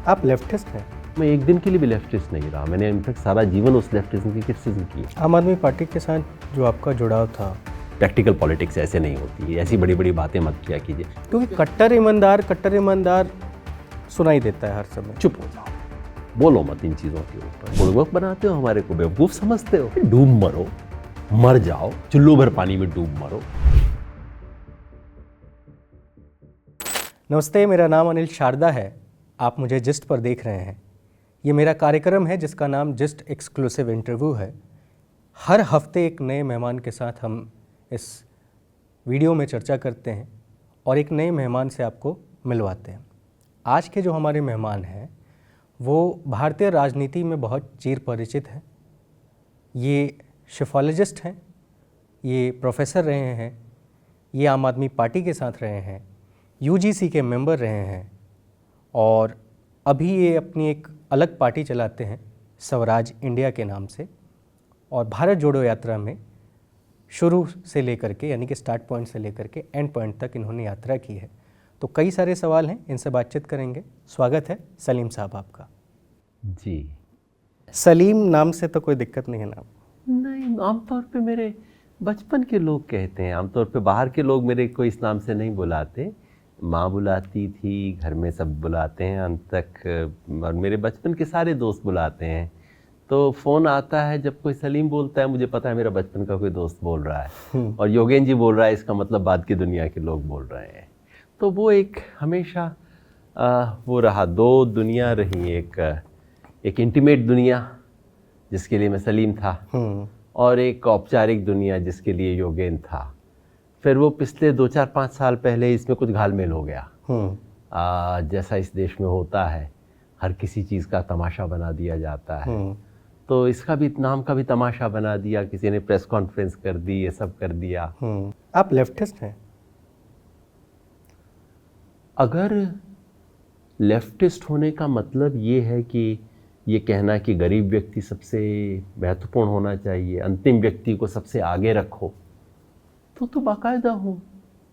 आप लेफ्टिस्ट हैं? मैं एक दिन के लिए भी लेफ्टिस्ट नहीं रहा। मैंने इनफैक्ट सारा जीवन उस लेफ्टिज्म की क्रिटिसिज्म की है। आम आदमी पार्टी के साथ जो आपका जुड़ाव था, प्रैक्टिकल पॉलिटिक्स ऐसे नहीं होती है, ऐसी बड़ी बड़ी बातें मत किया कीजिए। क्योंकि कट्टर ईमानदार सुनाई देता है हर समय। चुप हो जाओ, बोलो मत इन चीज़ों के ऊपर। बुड़बक बनाते हो, हमारे को बेवकूफ़ समझते हो। डूब मरो, मर जाओ, चुल्लू भर पानी में डूब मरो। नमस्ते, मेरा नाम अनिल शारदा है। आप मुझे जिस्ट पर देख रहे हैं। ये मेरा कार्यक्रम है जिसका नाम जिस्ट एक्सक्लूसिव इंटरव्यू है। हर हफ्ते एक नए मेहमान के साथ हम इस वीडियो में चर्चा करते हैं और एक नए मेहमान से आपको मिलवाते हैं। आज के जो हमारे मेहमान हैं वो भारतीय राजनीति में बहुत चिर परिचित हैं। ये शेफोलॉजिस्ट हैं, ये प्रोफेसर रहे हैं, ये आम आदमी पार्टी के साथ रहे हैं, यूजीसी के मेंबर रहे हैं और अभी ये अपनी एक अलग पार्टी चलाते हैं स्वराज इंडिया के नाम से। और भारत जोड़ो यात्रा में शुरू से लेकर के यानी कि स्टार्ट पॉइंट से लेकर के एंड पॉइंट तक इन्होंने यात्रा की है। तो कई सारे सवाल हैं, इनसे बातचीत करेंगे। स्वागत है सलीम साहब आपका। जी। सलीम नाम से तो कोई दिक्कत नहीं है ना? नहीं, आमतौर पे मेरे बचपन के लोग कहते हैं। आमतौर पे बाहर के लोग मेरे को इस नाम से नहीं बुलाते। माँ बुलाती थी, घर में सब बुलाते हैं अंत तक, और मेरे बचपन के सारे दोस्त बुलाते हैं। तो फ़ोन आता है जब कोई सलीम बोलता है, मुझे पता है मेरा बचपन का कोई दोस्त बोल रहा है। और योगेन जी बोल रहा है, इसका मतलब बाद की दुनिया के लोग बोल रहे हैं। तो वो एक हमेशा वो रहा, दो दुनिया रही। एक इंटीमेट दुनिया जिसके लिए मैं सलीम था, और एक औपचारिक दुनिया जिसके लिए योगेन था। फिर वो पिछले 2-4-5 साल पहले इसमें कुछ घालमेल हो गया। जैसा इस देश में होता है, हर किसी चीज़ का तमाशा बना दिया जाता है। तो इसका भी नाम का भी तमाशा बना दिया, किसी ने प्रेस कॉन्फ्रेंस कर दी, ये सब कर दिया। आप लेफ्टिस्ट हैं? अगर लेफ्टिस्ट होने का मतलब ये है कि ये कहना कि गरीब व्यक्ति सबसे महत्वपूर्ण होना चाहिए, अंतिम व्यक्ति को सबसे आगे रखो, तो बाकायदा हूँ।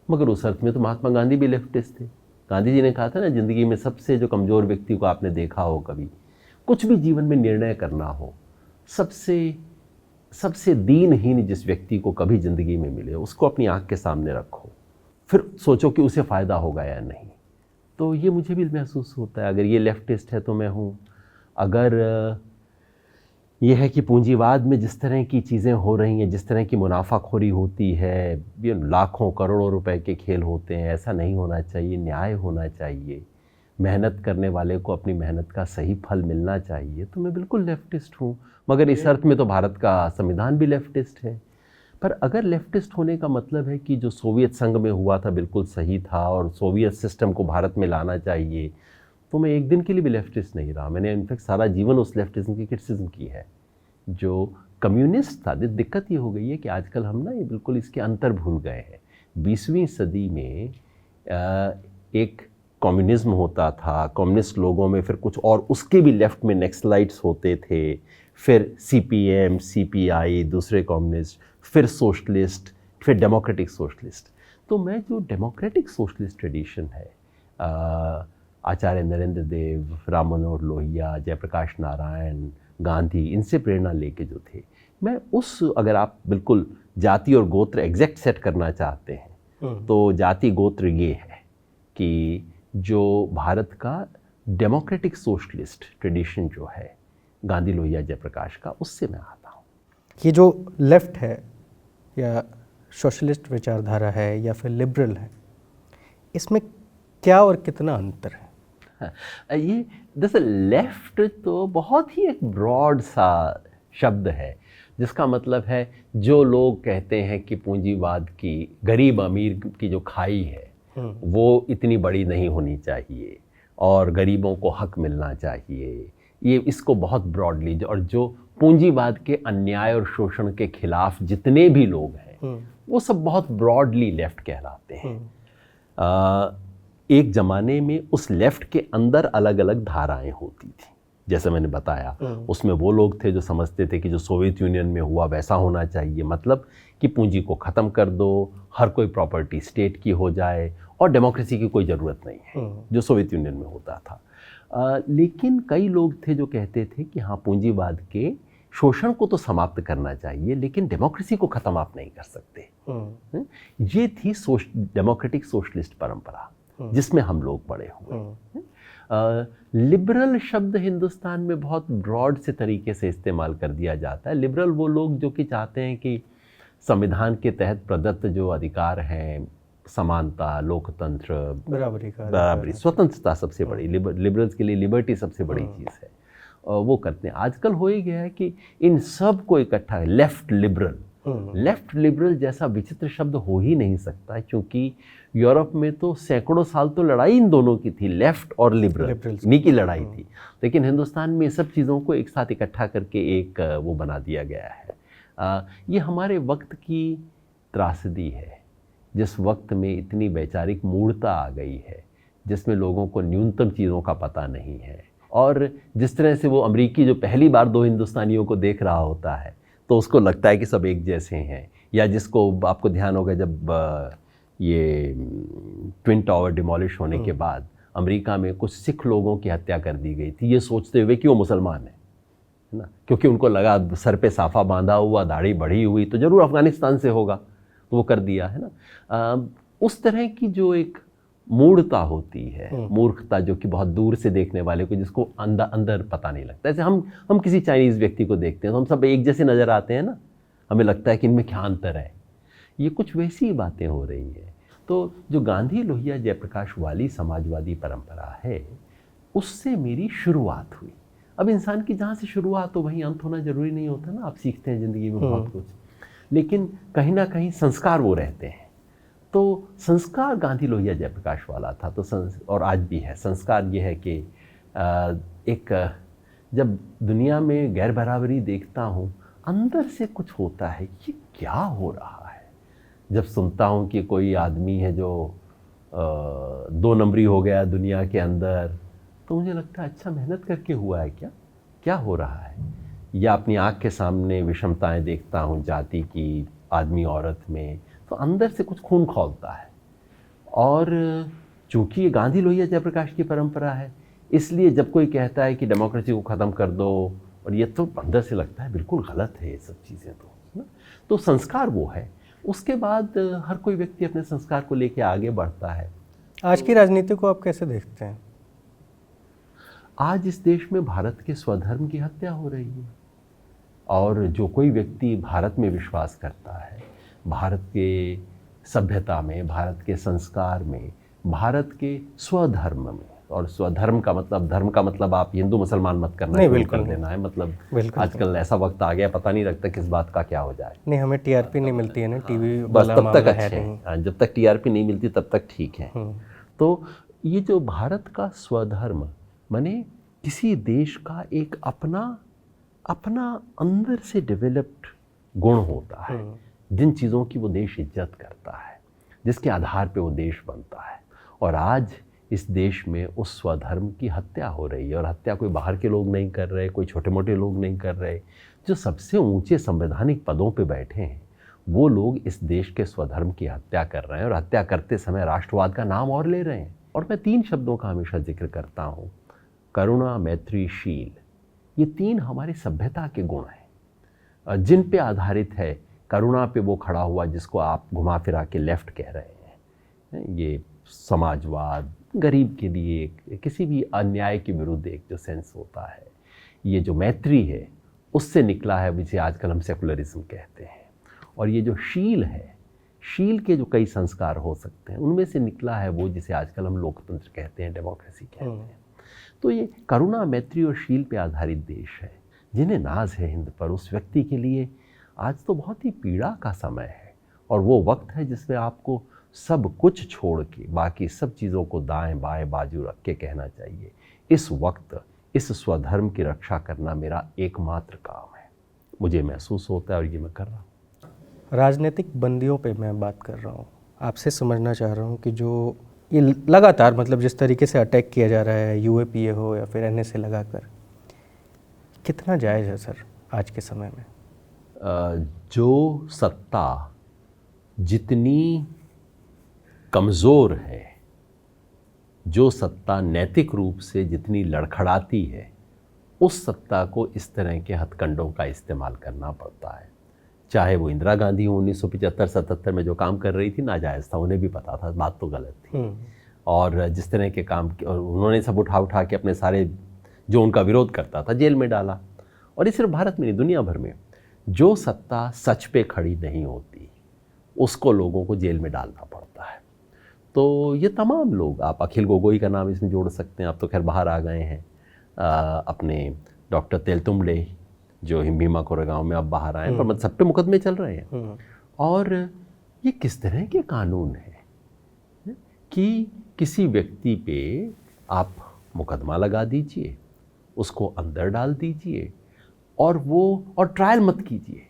मगर उस अर्थ में तो महात्मा गांधी भी लेफ्टिस्ट थे। गांधी जी ने कहा था ना, ज़िंदगी में सबसे जो कमज़ोर व्यक्ति को आपने देखा हो, कभी कुछ भी जीवन में निर्णय करना हो, सबसे दीनहीन जिस व्यक्ति को कभी ज़िंदगी में मिले, उसको अपनी आँख के सामने रखो, फिर सोचो कि उसे फ़ायदा होगा या नहीं। तो ये मुझे भी महसूस होता है। अगर ये लेफ्टिस्ट है तो मैं हूँ। अगर ये है कि पूंजीवाद में जिस तरह की चीज़ें हो रही हैं, जिस तरह की मुनाफाखोरी होती है, ये लाखों करोड़ों रुपए के खेल होते हैं, ऐसा नहीं होना चाहिए। न्याय होना चाहिए, मेहनत करने वाले को अपनी मेहनत का सही फल मिलना चाहिए। तो मैं बिल्कुल लेफ्टिस्ट हूँ। मगर इस अर्थ में तो भारत का संविधान भी लेफ्टिस्ट है। पर अगर लेफ्टिस्ट होने का मतलब है कि जो सोवियत संघ में हुआ था बिल्कुल सही था और सोवियत सिस्टम को भारत में लाना चाहिए, तो मैं एक दिन के लिए भी लेफ्टिस्ट नहीं रहा। मैंने इनफैक्ट सारा जीवन उस लेफ्टिज्म की क्रिटिसिज्म की है जो कम्युनिस्ट था। दिक्कत ये हो गई है कि आजकल हम ना ये बिल्कुल इसके अंतर भूल गए हैं। 20वीं सदी में एक कम्युनिज्म होता था, कम्युनिस्ट लोगों में फिर कुछ और उसके भी लेफ्ट में नक्सलाइट्स होते थे, फिर सीपीएम, सीपीआई, दूसरे कम्युनिस्ट, फिर सोशलिस्ट, फिर डेमोक्रेटिक सोशलिस्ट। तो मैं जो डेमोक्रेटिक सोशलिस्ट ट्रेडिशन है, आचार्य नरेंद्र देव, राम मनोहर लोहिया, जयप्रकाश नारायण, गांधी, इनसे प्रेरणा लेके जो थे, मैं उस, अगर आप बिल्कुल जाति और गोत्र एग्जैक्ट सेट करना चाहते हैं तो जाति गोत्र ये है कि जो भारत का डेमोक्रेटिक सोशलिस्ट ट्रेडिशन जो है गांधी, लोहिया, जयप्रकाश का, उससे मैं आता हूँ। ये जो लेफ्ट है या सोशलिस्ट विचारधारा है या फिर लिबरल है, इसमें क्या और कितना अंतर है? ये दरअसल लेफ्ट तो बहुत ही एक ब्रॉड सा शब्द है, जिसका मतलब है जो लोग कहते हैं कि पूंजीवाद की, गरीब अमीर की जो खाई है वो इतनी बड़ी नहीं होनी चाहिए और गरीबों को हक मिलना चाहिए। ये इसको बहुत ब्रॉडली, और जो पूंजीवाद के अन्याय और शोषण के खिलाफ जितने भी लोग हैं वो सब बहुत ब्रॉडली लेफ्ट कहलाते हैं। एक ज़माने में उस लेफ़्ट के अंदर अलग अलग धाराएं होती थी। जैसे मैंने बताया, उसमें वो लोग थे जो समझते थे कि जो सोवियत यूनियन में हुआ वैसा होना चाहिए, मतलब कि पूंजी को ख़त्म कर दो, हर कोई प्रॉपर्टी स्टेट की हो जाए और डेमोक्रेसी की कोई ज़रूरत नहीं है, जो सोवियत यूनियन में होता था। लेकिन कई लोग थे जो कहते थे कि हाँ, पूंजीवाद के शोषण को तो समाप्त करना चाहिए, लेकिन डेमोक्रेसी को ख़त्म आप नहीं कर सकते। ये थी डेमोक्रेटिक सोशलिस्ट परंपरा जिसमें हम लोग बड़े हुए। लिबरल शब्द हिंदुस्तान में बहुत ब्रॉड से तरीके से इस्तेमाल कर दिया जाता है। लिबरल वो लोग जो कि चाहते हैं कि संविधान के तहत प्रदत्त जो अधिकार हैं, समानता, लोकतंत्र, बराबरी, स्वतंत्रता सबसे बड़ी, लिबरल्स के लिए लिबर्टी सबसे बड़ी चीज़ है, वो करते हैं। आजकल हो ही गया है कि इन सब को इकट्ठा लेफ्ट लिबरल जैसा विचित्र शब्द हो ही नहीं सकता, क्योंकि यूरोप में तो सैकड़ों साल तो लड़ाई इन दोनों की थी, लेफ्ट और लिबरल, इन्हीं की लड़ाई थी। लेकिन हिंदुस्तान में सब चीज़ों को एक साथ इकट्ठा करके एक वो बना दिया गया है। ये हमारे वक्त की त्रासदी है, जिस वक्त में इतनी वैचारिक मूढ़ता आ गई है, जिसमें लोगों को न्यूनतम चीज़ों का पता नहीं है। और जिस तरह से वो अमेरिकी जो पहली बार दो हिंदुस्तानियों को देख रहा होता है तो उसको लगता है कि सब एक जैसे हैं, या जिसको आपको ध्यान होगा जब ये ट्विन टावर डिमोलिश होने के बाद अमेरिका में कुछ सिख लोगों की हत्या कर दी गई थी, ये सोचते हुए कि वो मुसलमान है ना, क्योंकि उनको लगा सर पे साफा बांधा हुआ, दाढ़ी बढ़ी हुई, तो ज़रूर अफ़गानिस्तान से होगा, तो वो कर दिया है ना। उस तरह की जो एक मूढ़ता होती है, मूर्खता, जो कि बहुत दूर से देखने वाले को, जिसको अंदर पता नहीं लगता। ऐसे हम किसी चाइनीज़ व्यक्ति को देखते हैं तो हम सब एक जैसे नज़र आते हैं ना, हमें लगता है कि इनमें क्या अंतर है। ये कुछ वैसी बातें हो रही हैं। तो जो गांधी लोहिया जयप्रकाश वाली समाजवादी परंपरा है, उससे मेरी शुरुआत हुई। अब इंसान की जहाँ से शुरुआत हो वहीं अंत होना ज़रूरी नहीं होता ना। आप सीखते हैं ज़िंदगी में बहुत कुछ, लेकिन कहीं ना कहीं संस्कार वो रहते हैं। तो संस्कार गांधी लोहिया जयप्रकाश वाला था, तो और आज भी है। संस्कार ये है कि जब दुनिया में गैर बराबरी देखता हूँ, अंदर से कुछ होता है, ये क्या हो रहा है। जब सुनता हूँ कि कोई आदमी है जो 2 नंबरी हो गया दुनिया के अंदर, तो मुझे लगता है अच्छा, मेहनत करके हुआ है क्या हो रहा है। या अपनी आँख के सामने विषमताएं देखता हूँ जाति की, आदमी औरत में, तो अंदर से कुछ खून खौलता है। और चूँकि ये गांधी लोहिया जयप्रकाश की परंपरा है, इसलिए जब कोई कहता है कि डेमोक्रेसी को ख़त्म कर दो, और ये तो अंदर से लगता है बिल्कुल गलत है ये सब चीज़ें, तो ना। तो संस्कार वो है। उसके बाद हर कोई व्यक्ति अपने संस्कार को लेके आगे बढ़ता है। आज की राजनीति को आप कैसे देखते हैं? आज इस देश में भारत के स्वधर्म की हत्या हो रही है, और जो कोई व्यक्ति भारत में विश्वास करता है, भारत के सभ्यता में, भारत के संस्कार में, भारत के स्वधर्म में, और स्वधर्म का मतलब, धर्म का मतलब आप हिंदू मुसलमान मत करना, शुरू कर देना है। मतलब आजकल ऐसा वक्त आ गया, पता नहीं लगता किस बात का क्या हो जाए। नहीं, हमें टीआरपी नहीं मिलती है ना, टीवी बस तब तक अच्छे हैं। जब तक टीआरपी नहीं मिलती तब तक ठीक है। तो ये जो भारत का स्वधर्म, माने किसी देश का एक अपना अंदर से डेवलप्ड गुण होता है, जिन चीज़ों की वो देश इज्जत करता है, जिसके आधार पे वो देश बनता है। और आज इस देश में उस स्वधर्म की हत्या हो रही है, और हत्या कोई बाहर के लोग नहीं कर रहे, कोई छोटे मोटे लोग नहीं कर रहे। जो सबसे ऊंचे संवैधानिक पदों पे बैठे हैं, वो लोग इस देश के स्वधर्म की हत्या कर रहे हैं, और हत्या करते समय राष्ट्रवाद का नाम और ले रहे हैं। और मैं 3 शब्दों का हमेशा जिक्र करता हूँ, करुणा, मैत्री, शील। ये 3 हमारी सभ्यता के गुण हैं, जिन पे आधारित है। करुणा पे वो खड़ा हुआ जिसको आप घुमा फिरा के लेफ्ट कह रहे हैं। ये समाजवाद, गरीब के लिए, किसी भी अन्याय के विरुद्ध एक जो सेंस होता है। ये जो मैत्री है, उससे निकला है, जिसे आजकल हम सेकुलरिज्म कहते हैं। और ये जो शील है, शील के जो कई संस्कार हो सकते हैं, उनमें से निकला है वो जिसे आजकल हम लोकतंत्र कहते हैं, डेमोक्रेसी कहते हैं। तो ये करुणा, मैत्री और शील पे आधारित देश है। जिन्हें नाज है हिंद पर, उस व्यक्ति के लिए आज तो बहुत ही पीड़ा का समय है। और वो वक्त है जिसमें आपको सब कुछ छोड़ के बाकी सब चीज़ों को दाएं बाएं बाजू रख के कहना चाहिए, इस वक्त इस स्वधर्म की रक्षा करना मेरा एकमात्र काम है। मुझे महसूस होता है और ये मैं कर रहा हूँ। राजनीतिक बंदियों पे मैं बात कर रहा हूँ। आपसे समझना चाह रहा हूँ कि जो ये लगातार, मतलब जिस तरीके से अटैक किया जा रहा है, यूएपीए हो या फिर एनएसए लगाकर, कितना जायज़ है सर आज के समय में? जो सत्ता जितनी कमज़ोर है, जो सत्ता नैतिक रूप से जितनी लड़खड़ाती है, उस सत्ता को इस तरह के हथकंडों का इस्तेमाल करना पड़ता है। चाहे वो इंदिरा गांधी हो 1975-77 में जो काम कर रही थी नाजायज़ था, उन्हें भी पता था बात तो गलत थी। और जिस तरह के काम और उन्होंने सब उठा के अपने सारे जो उनका विरोध करता था जेल में डाला। और ये सिर्फ भारत में नहीं, दुनिया भर में जो सत्ता सच पे खड़ी नहीं होती उसको लोगों को जेल में डालना पड़ता है। तो ये तमाम लोग, आप अखिल गोगोई का नाम इसमें जोड़ सकते हैं, आप तो खैर बाहर आ गए हैं, अपने डॉक्टर तेलतुम्बडे जो भीमा कोरेगांव में अब बाहर आए, पर सब पे मुकदमे चल रहे हैं। और ये किस तरह के कानून है कि किसी व्यक्ति पे आप मुकदमा लगा दीजिए, उसको अंदर डाल दीजिए और ट्रायल मत कीजिए।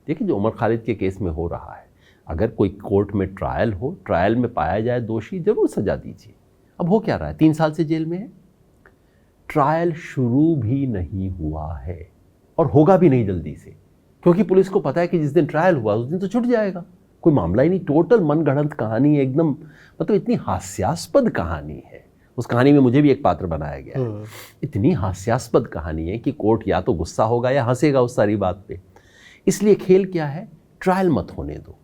देखिए जो उमर खालिद के केस में हो रहा है, अगर कोई कोर्ट में ट्रायल हो, ट्रायल में पाया जाए दोषी, जरूर सजा दीजिए। अब हो क्या रहा है, 3 साल से जेल में है, ट्रायल शुरू भी नहीं हुआ है और होगा भी नहीं जल्दी से, क्योंकि पुलिस को पता है कि जिस दिन ट्रायल हुआ उस दिन तो छूट जाएगा, कोई मामला ही नहीं। टोटल मनगढ़ंत कहानी है एकदम, मतलब इतनी हास्यास्पद कहानी है। उस कहानी में मुझे भी एक पात्र बनाया गया है। इतनी हास्यास्पद कहानी है कि कोर्ट या तो गुस्सा होगा या हंसेगा उस सारी बात पे। इसलिए खेल क्या है, ट्रायल मत होने दो,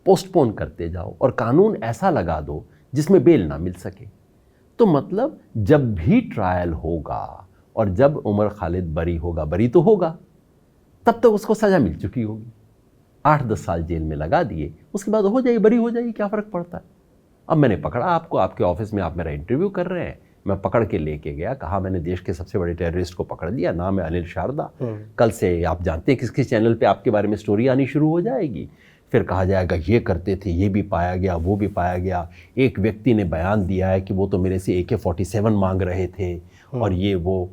पोस्टपोन करते जाओ और कानून ऐसा लगा दो जिसमें बेल ना मिल सके। तो मतलब जब भी ट्रायल होगा और जब उमर खालिद बरी होगा, बरी तो होगा, तब तक उसको सज़ा मिल चुकी होगी। 8-10 साल जेल में लगा दिए, उसके बाद हो जाएगी, बरी हो जाएगी, क्या फ़र्क पड़ता है। अब मैंने पकड़ा आपको, आपके ऑफिस में आप मेरा इंटरव्यू कर रहे हैं, मैं पकड़ के लेके गया, कहा मैंने देश के सबसे बड़े टेररिस्ट को पकड़ लिया, नाम है अनिल शारदा। कल से आप जानते हैं किस किस चैनल पे आपके बारे में स्टोरी आनी शुरू हो जाएगी। फिर कहा जाएगा ये करते थे, ये भी पाया गया, वो भी पाया गया, एक व्यक्ति ने बयान दिया है कि वो तो मेरे से AK-47 मांग रहे थे और ये वो।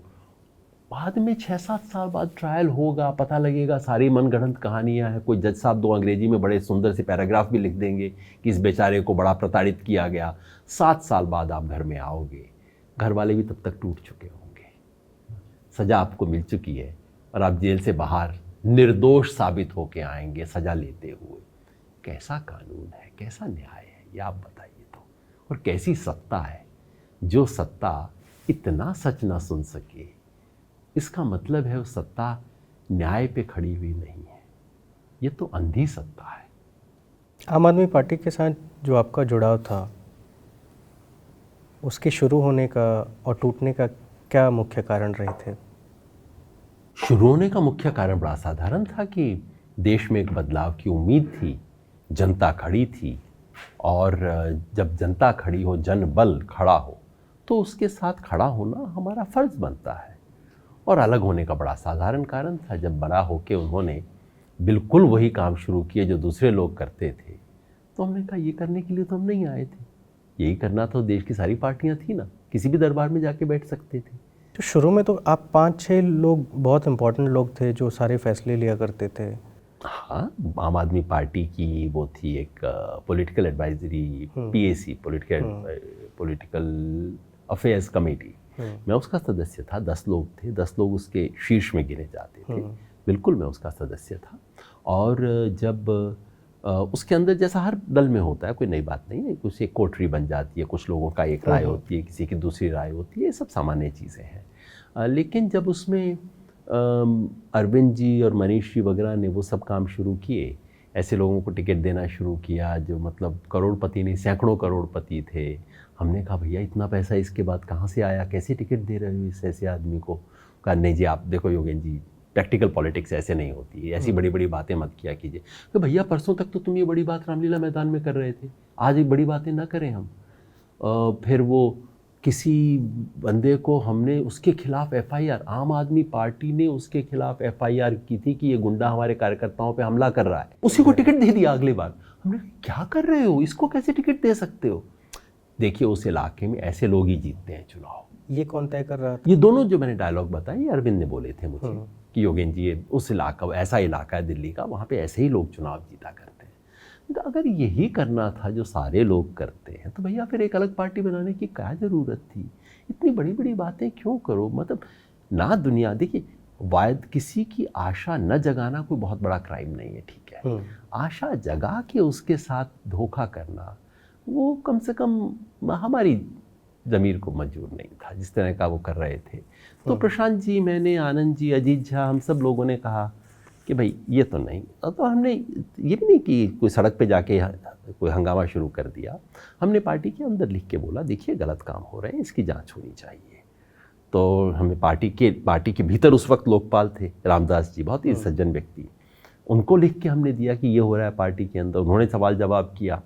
बाद में 6-7 साल बाद ट्रायल होगा, पता लगेगा सारी मनगढ़ंत कहानियां हैं। कोई जज साहब 2 अंग्रेजी में बड़े सुंदर से पैराग्राफ भी लिख देंगे कि इस बेचारे को बड़ा प्रताड़ित किया गया। 7 साल बाद आप घर में आओगे, घर वाले भी तब तक टूट चुके होंगे, सज़ा आपको मिल चुकी है और आप जेल से बाहर निर्दोष साबित होके आएंगे सज़ा लेते हुए। कैसा कानून है, कैसा न्याय है, ये आप बताइए तो। और कैसी सत्ता है, जो सत्ता इतना सच ना सुन सके, इसका मतलब है वो सत्ता न्याय पे खड़ी हुई नहीं है, ये तो अंधी सत्ता है। आम आदमी पार्टी के साथ जो आपका जुड़ाव था, उसके शुरू होने का और टूटने का क्या मुख्य कारण रहे थे? शुरू होने का मुख्य कारण बड़ा साधारण था कि देश में एक बदलाव की उम्मीद थी, जनता खड़ी थी, और जब जनता खड़ी हो, जन बल खड़ा हो, तो उसके साथ खड़ा होना हमारा फ़र्ज़ बनता है। और अलग होने का बड़ा साधारण कारण था, जब बड़ा होके उन्होंने बिल्कुल वही काम शुरू किए जो दूसरे लोग करते थे, तो हमने कहा ये करने के लिए तो हम नहीं आए थे, यही करना तो देश की सारी पार्टियां थी ना, किसी भी दरबार में जाके बैठ सकते थे। तो शुरू में तो आप 5-6 लोग बहुत इम्पोर्टेंट लोग थे जो सारे फैसले लिया करते थे। हाँ, आम आदमी पार्टी की वो थी एक political advisory, PAC, political affairs committee, मैं उसका सदस्य था। 10 लोग थे, 10 लोग उसके शीर्ष में गिने जाते थे। बिल्कुल मैं उसका सदस्य था। और जब उसके अंदर जैसा हर दल में होता है, कोई नई बात नहीं है, कुछ एक कोठरी बन जाती है, कुछ लोगों का एक राय होती है, किसी की दूसरी राय होती है, ये सब सामान्य चीज़ें हैं। लेकिन जब उसमें अरविंद जी और मनीष जी वगैरह ने वो सब काम शुरू किए, ऐसे लोगों को टिकट देना शुरू किया जो मतलब करोड़पति नहीं, सैकड़ों करोड़पति थे। हमने कहा भैया इतना पैसा इसके बाद कहाँ से आया, कैसे टिकट दे रहे हो इस ऐसे आदमी को? कहा नहीं जी, आप देखो योगेन जी, प्रैक्टिकल पॉलिटिक्स ऐसे नहीं होती है, ऐसी बड़ी बड़ी बातें मत किया कीजिए। तो भैया परसों तक तो तुम ये बड़ी बात रामलीला मैदान में कर रहे थे, आज ये बड़ी बातें ना करें हम। फिर वो किसी बंदे को हमने उसके खिलाफ FIR, आम आदमी पार्टी ने उसके खिलाफ FIR की थी कि ये गुंडा हमारे कार्यकर्ताओं पे हमला कर रहा है, उसी को टिकट दे दिया अगली बार। हमने क्या कर रहे हो, इसको कैसे टिकट दे सकते हो? देखिए उस इलाके में ऐसे लोग ही जीतते हैं चुनाव। ये कौन तय कर रहा था? ये दोनों जो मैंने डायलॉग बताए अरविंद ने बोले थे मुझे कि योगेन जी ये उस इलाका, ऐसा इलाका है दिल्ली का, वहाँ पे ऐसे ही लोग चुनाव जीता करते हैं। तो अगर यही करना था जो सारे लोग करते हैं, तो भैया फिर एक अलग पार्टी बनाने की क्या ज़रूरत थी? इतनी बड़ी बड़ी बातें क्यों करो? मतलब ना दुनिया, देखिए वायद किसी की आशा न जगाना कोई बहुत बड़ा क्राइम नहीं है, ठीक है। आशा जगा के उसके साथ धोखा करना, वो कम से कम हमारी ज़मीर को मंजूर नहीं था जिस तरह का वो कर रहे थे। तो प्रशांत जी, मैंने, आनंद जी, अजीत झा, हम सब लोगों ने कहा कि भाई ये तो नहीं। तो हमने ये भी नहीं कि कोई सड़क पे जाके कोई हंगामा शुरू कर दिया। हमने पार्टी के अंदर लिख के बोला, देखिए गलत काम हो रहे हैं, इसकी जांच होनी चाहिए। तो हमें पार्टी के भीतर उस वक्त लोकपाल थे, रामदास जी, बहुत ही सज्जन व्यक्ति, उनको लिख के हमने दिया कि ये हो रहा है पार्टी के अंदर। उन्होंने सवाल जवाब किया।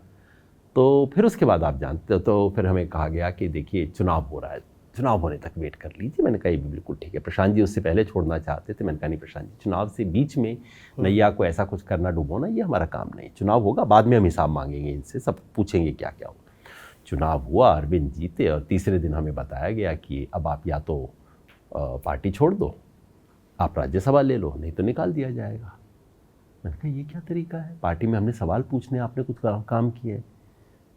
तो फिर उसके बाद आप जानते हो, तो फिर हमें कहा गया कि देखिए चुनाव हो रहा है, चुनाव होने तक वेट कर लीजिए। मैंने कहा ये भी बिल्कुल ठीक है। प्रशांत जी उससे पहले छोड़ना चाहते थे। मैंने कहा नहीं प्रशांत जी, चुनाव से बीच में नैया को ऐसा कुछ करना, डुबोना, ये हमारा काम नहीं। चुनाव होगा, बाद में हम हिसाब मांगेंगे इनसे, सब पूछेंगे क्या क्या हो। चुनाव हुआ, अरविंद जीते, और तीसरे दिन हमें बताया गया कि अब आप या तो पार्टी छोड़ दो, आप राज्यसभा ले लो, नहीं तो निकाल दिया जाएगा। मैंने कहा ये क्या तरीका है, पार्टी में हमने सवाल पूछने, आपने कुछ काम किए।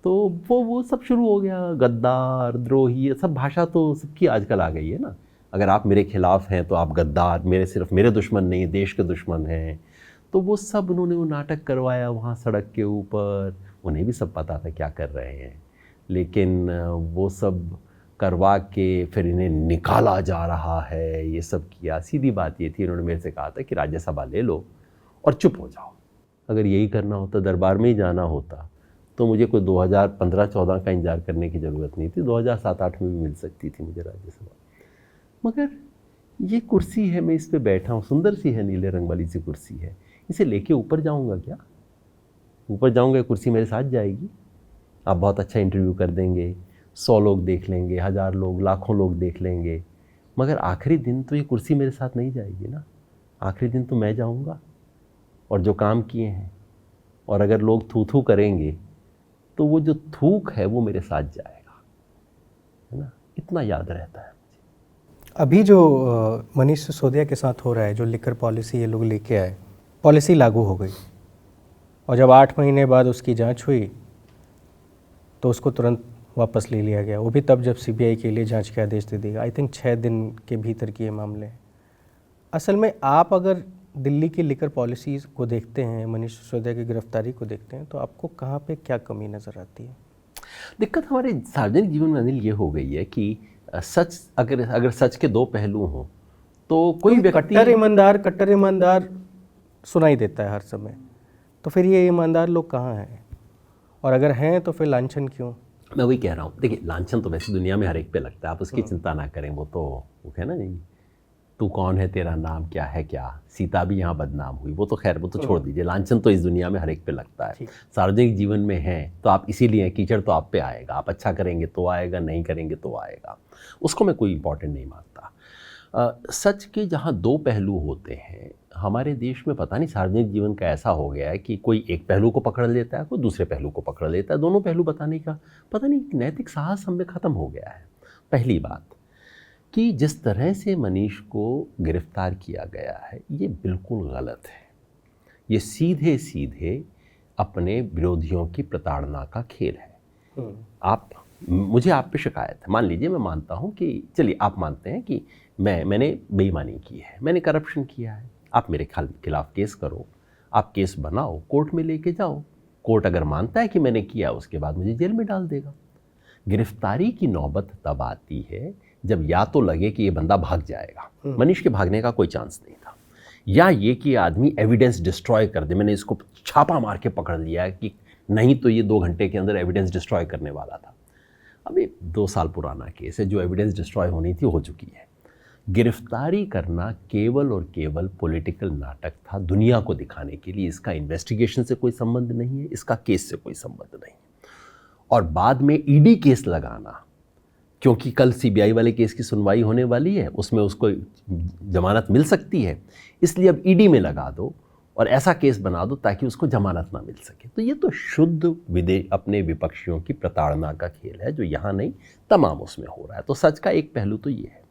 तो वो सब शुरू हो गया, गद्दार, द्रोही, ये सब भाषा तो सबकी आजकल आ गई है ना। अगर आप मेरे खिलाफ हैं तो आप गद्दार, सिर्फ मेरे दुश्मन नहीं, देश के दुश्मन हैं। तो वो सब उन्होंने वो नाटक करवाया वहाँ सड़क के ऊपर। उन्हें भी सब पता था क्या कर रहे हैं, लेकिन वो सब करवा के फिर इन्हें निकाला जा रहा है, ये सब किया। सीधी बात ये थी, इन्होंने मेरे से कहा था कि राज्यसभा ले लो और चुप हो जाओ। अगर यही करना होता, दरबार में ही जाना होता, तो मुझे कोई 2015-14 का इंतजार करने की ज़रूरत नहीं थी, 2007-8 में भी मिल सकती थी मुझे राज्यसभा। मगर ये कुर्सी है, मैं इस पे बैठा हूँ, सुंदर सी है, नीले रंग वाली सी कुर्सी है, इसे लेके ऊपर जाऊँगा क्या? ऊपर जाऊँगा, कुर्सी मेरे साथ जाएगी? आप बहुत अच्छा इंटरव्यू कर देंगे, 100 लोग देख लेंगे, 1000 लोग, लाखों लोग देख लेंगे, मगर आखिरी दिन तो ये कुर्सी मेरे साथ नहीं जाएगी ना। आखिरी दिन तो मैं जाऊँगा, और जो काम किए हैं, और अगर लोग थू थू करेंगे तो वो जो थूक है वो मेरे साथ जाएगा, है ना। इतना याद रहता है मुझे। अभी जो मनीष सिसोदिया के साथ हो रहा है, जो लिकर पॉलिसी ये लोग लेके आए, पॉलिसी लागू हो गई, और जब 8 महीने बाद उसकी जांच हुई तो उसको तुरंत वापस ले लिया गया। वो भी तब जब सीबीआई के लिए जांच के आदेश दे देगा। आई थिंक 6 दिन के भीतर के ये मामले हैं। असल में आप अगर दिल्ली की लिकर पॉलिसीज़ को देखते हैं, मनीष सिसोदिया की गिरफ्तारी को देखते हैं, तो आपको कहाँ पे क्या कमी नज़र आती है? दिक्कत हमारे सार्वजनिक जीवन में अनिल ये हो गई है कि सच, अगर सच के दो पहलू हों तो कोई व्यक्ति कट्टर ईमानदार सुनाई देता है हर समय, तो फिर ये ईमानदार लोग कहाँ हैं? और अगर हैं तो फिर लांछन क्यों? मैं वही कह रहा हूँ। देखिए, लांछन तो वैसे दुनिया में हर एक पे लगता है, आप उसकी चिंता ना करें। वो है ना, नहीं तू कौन है, तेरा नाम क्या है, क्या सीता भी यहाँ बदनाम हुई, वो तो खैर वो तो छोड़ दीजिए। लांछन तो इस दुनिया में हर एक पे लगता है। सार्वजनिक जीवन में है तो आप इसीलिए, कीचड़ तो आप पे आएगा, आप अच्छा करेंगे तो आएगा, नहीं करेंगे तो आएगा, उसको मैं कोई इंपॉर्टेंट नहीं मानता। सच के जहाँ दो पहलू होते हैं, हमारे देश में पता नहीं सार्वजनिक जीवन का ऐसा हो गया है कि कोई एक पहलू को पकड़ लेता है, कोई दूसरे पहलू को पकड़ लेता है। दोनों पहलू बताने का पता नहीं नैतिक साहस हम में ख़त्म हो गया है। पहली बात कि जिस तरह से मनीष को गिरफ्तार किया गया है, ये बिल्कुल गलत है। ये सीधे सीधे अपने विरोधियों की प्रताड़ना का खेल है। मुझे आप पे शिकायत है, मान लीजिए, मैं मानता हूँ कि, चलिए आप मानते हैं कि मैंने बेईमानी की है, मैंने करप्शन किया है, आप मेरे खिलाफ केस करो, आप केस बनाओ, कोर्ट में लेके जाओ। कोर्ट अगर मानता है कि मैंने किया, उसके बाद मुझे जेल में डाल देगा। गिरफ्तारी की नौबत तब आती है जब या तो लगे कि ये बंदा भाग जाएगा, मनीष के भागने का कोई चांस नहीं था, या ये कि आदमी एविडेंस डिस्ट्रॉय कर दे, मैंने इसको छापा मार के पकड़ लिया है कि नहीं तो ये 2 घंटे के अंदर एविडेंस डिस्ट्रॉय करने वाला था। अब ये 2 साल पुराना केस है, जो एविडेंस डिस्ट्रॉय होनी थी हो चुकी है। गिरफ्तारी करना केवल और केवल पॉलिटिकल नाटक था, दुनिया को दिखाने के लिए। इसका इन्वेस्टिगेशन से कोई संबंध नहीं है, इसका केस से कोई संबंध नहीं। और बाद में ईडी केस लगाना, क्योंकि कल सीबीआई वाले केस की सुनवाई होने वाली है, उसमें उसको जमानत मिल सकती है, इसलिए अब ईडी में लगा दो और ऐसा केस बना दो ताकि उसको जमानत ना मिल सके। तो ये तो शुद्ध अपने विपक्षियों की प्रताड़ना का खेल है, जो यहाँ नहीं तमाम उसमें हो रहा है। तो सच का एक पहलू तो ये है।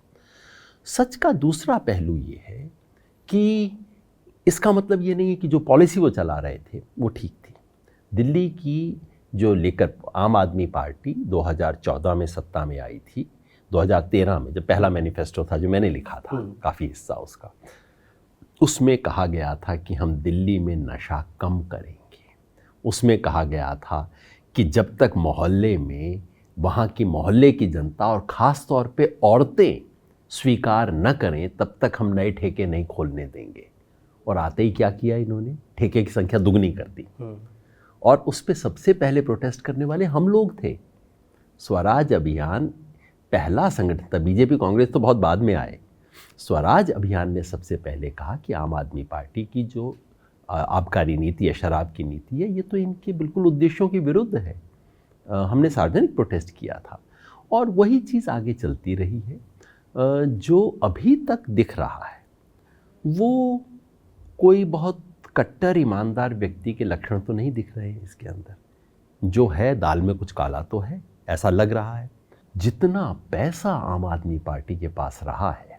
सच का दूसरा पहलू ये है कि इसका मतलब ये नहीं है कि जो पॉलिसी वो चला रहे थे वो ठीक थी। दिल्ली की जो लेकर आम आदमी पार्टी 2014 में सत्ता में आई थी, 2013 में जब पहला मैनिफेस्टो था जो मैंने लिखा था, काफ़ी हिस्सा उसका, उसमें कहा गया था कि हम दिल्ली में नशा कम करेंगे। उसमें कहा गया था कि जब तक मोहल्ले में वहाँ की मोहल्ले की जनता और ख़ास तौर पे औरतें स्वीकार न करें तब तक हम नए ठेके नहीं खोलने देंगे। और आते ही क्या किया इन्होंने, ठेके की संख्या दुगनी कर दी। और उस पर सबसे पहले प्रोटेस्ट करने वाले हम लोग थे। स्वराज अभियान पहला संगठन था, बीजेपी कांग्रेस तो बहुत बाद में आए। स्वराज अभियान ने सबसे पहले कहा कि आम आदमी पार्टी की जो आबकारी नीति है, शराब की नीति है, ये तो इनके बिल्कुल उद्देश्यों के विरुद्ध है। हमने सार्वजनिक प्रोटेस्ट किया था और वही चीज़ आगे चलती रही है। जो अभी तक दिख रहा है वो कोई बहुत कट्टर ईमानदार व्यक्ति के लक्षण तो नहीं दिख रहे हैं इसके अंदर। जो है दाल में कुछ काला तो है, ऐसा लग रहा है। जितना पैसा आम आदमी पार्टी के पास रहा है,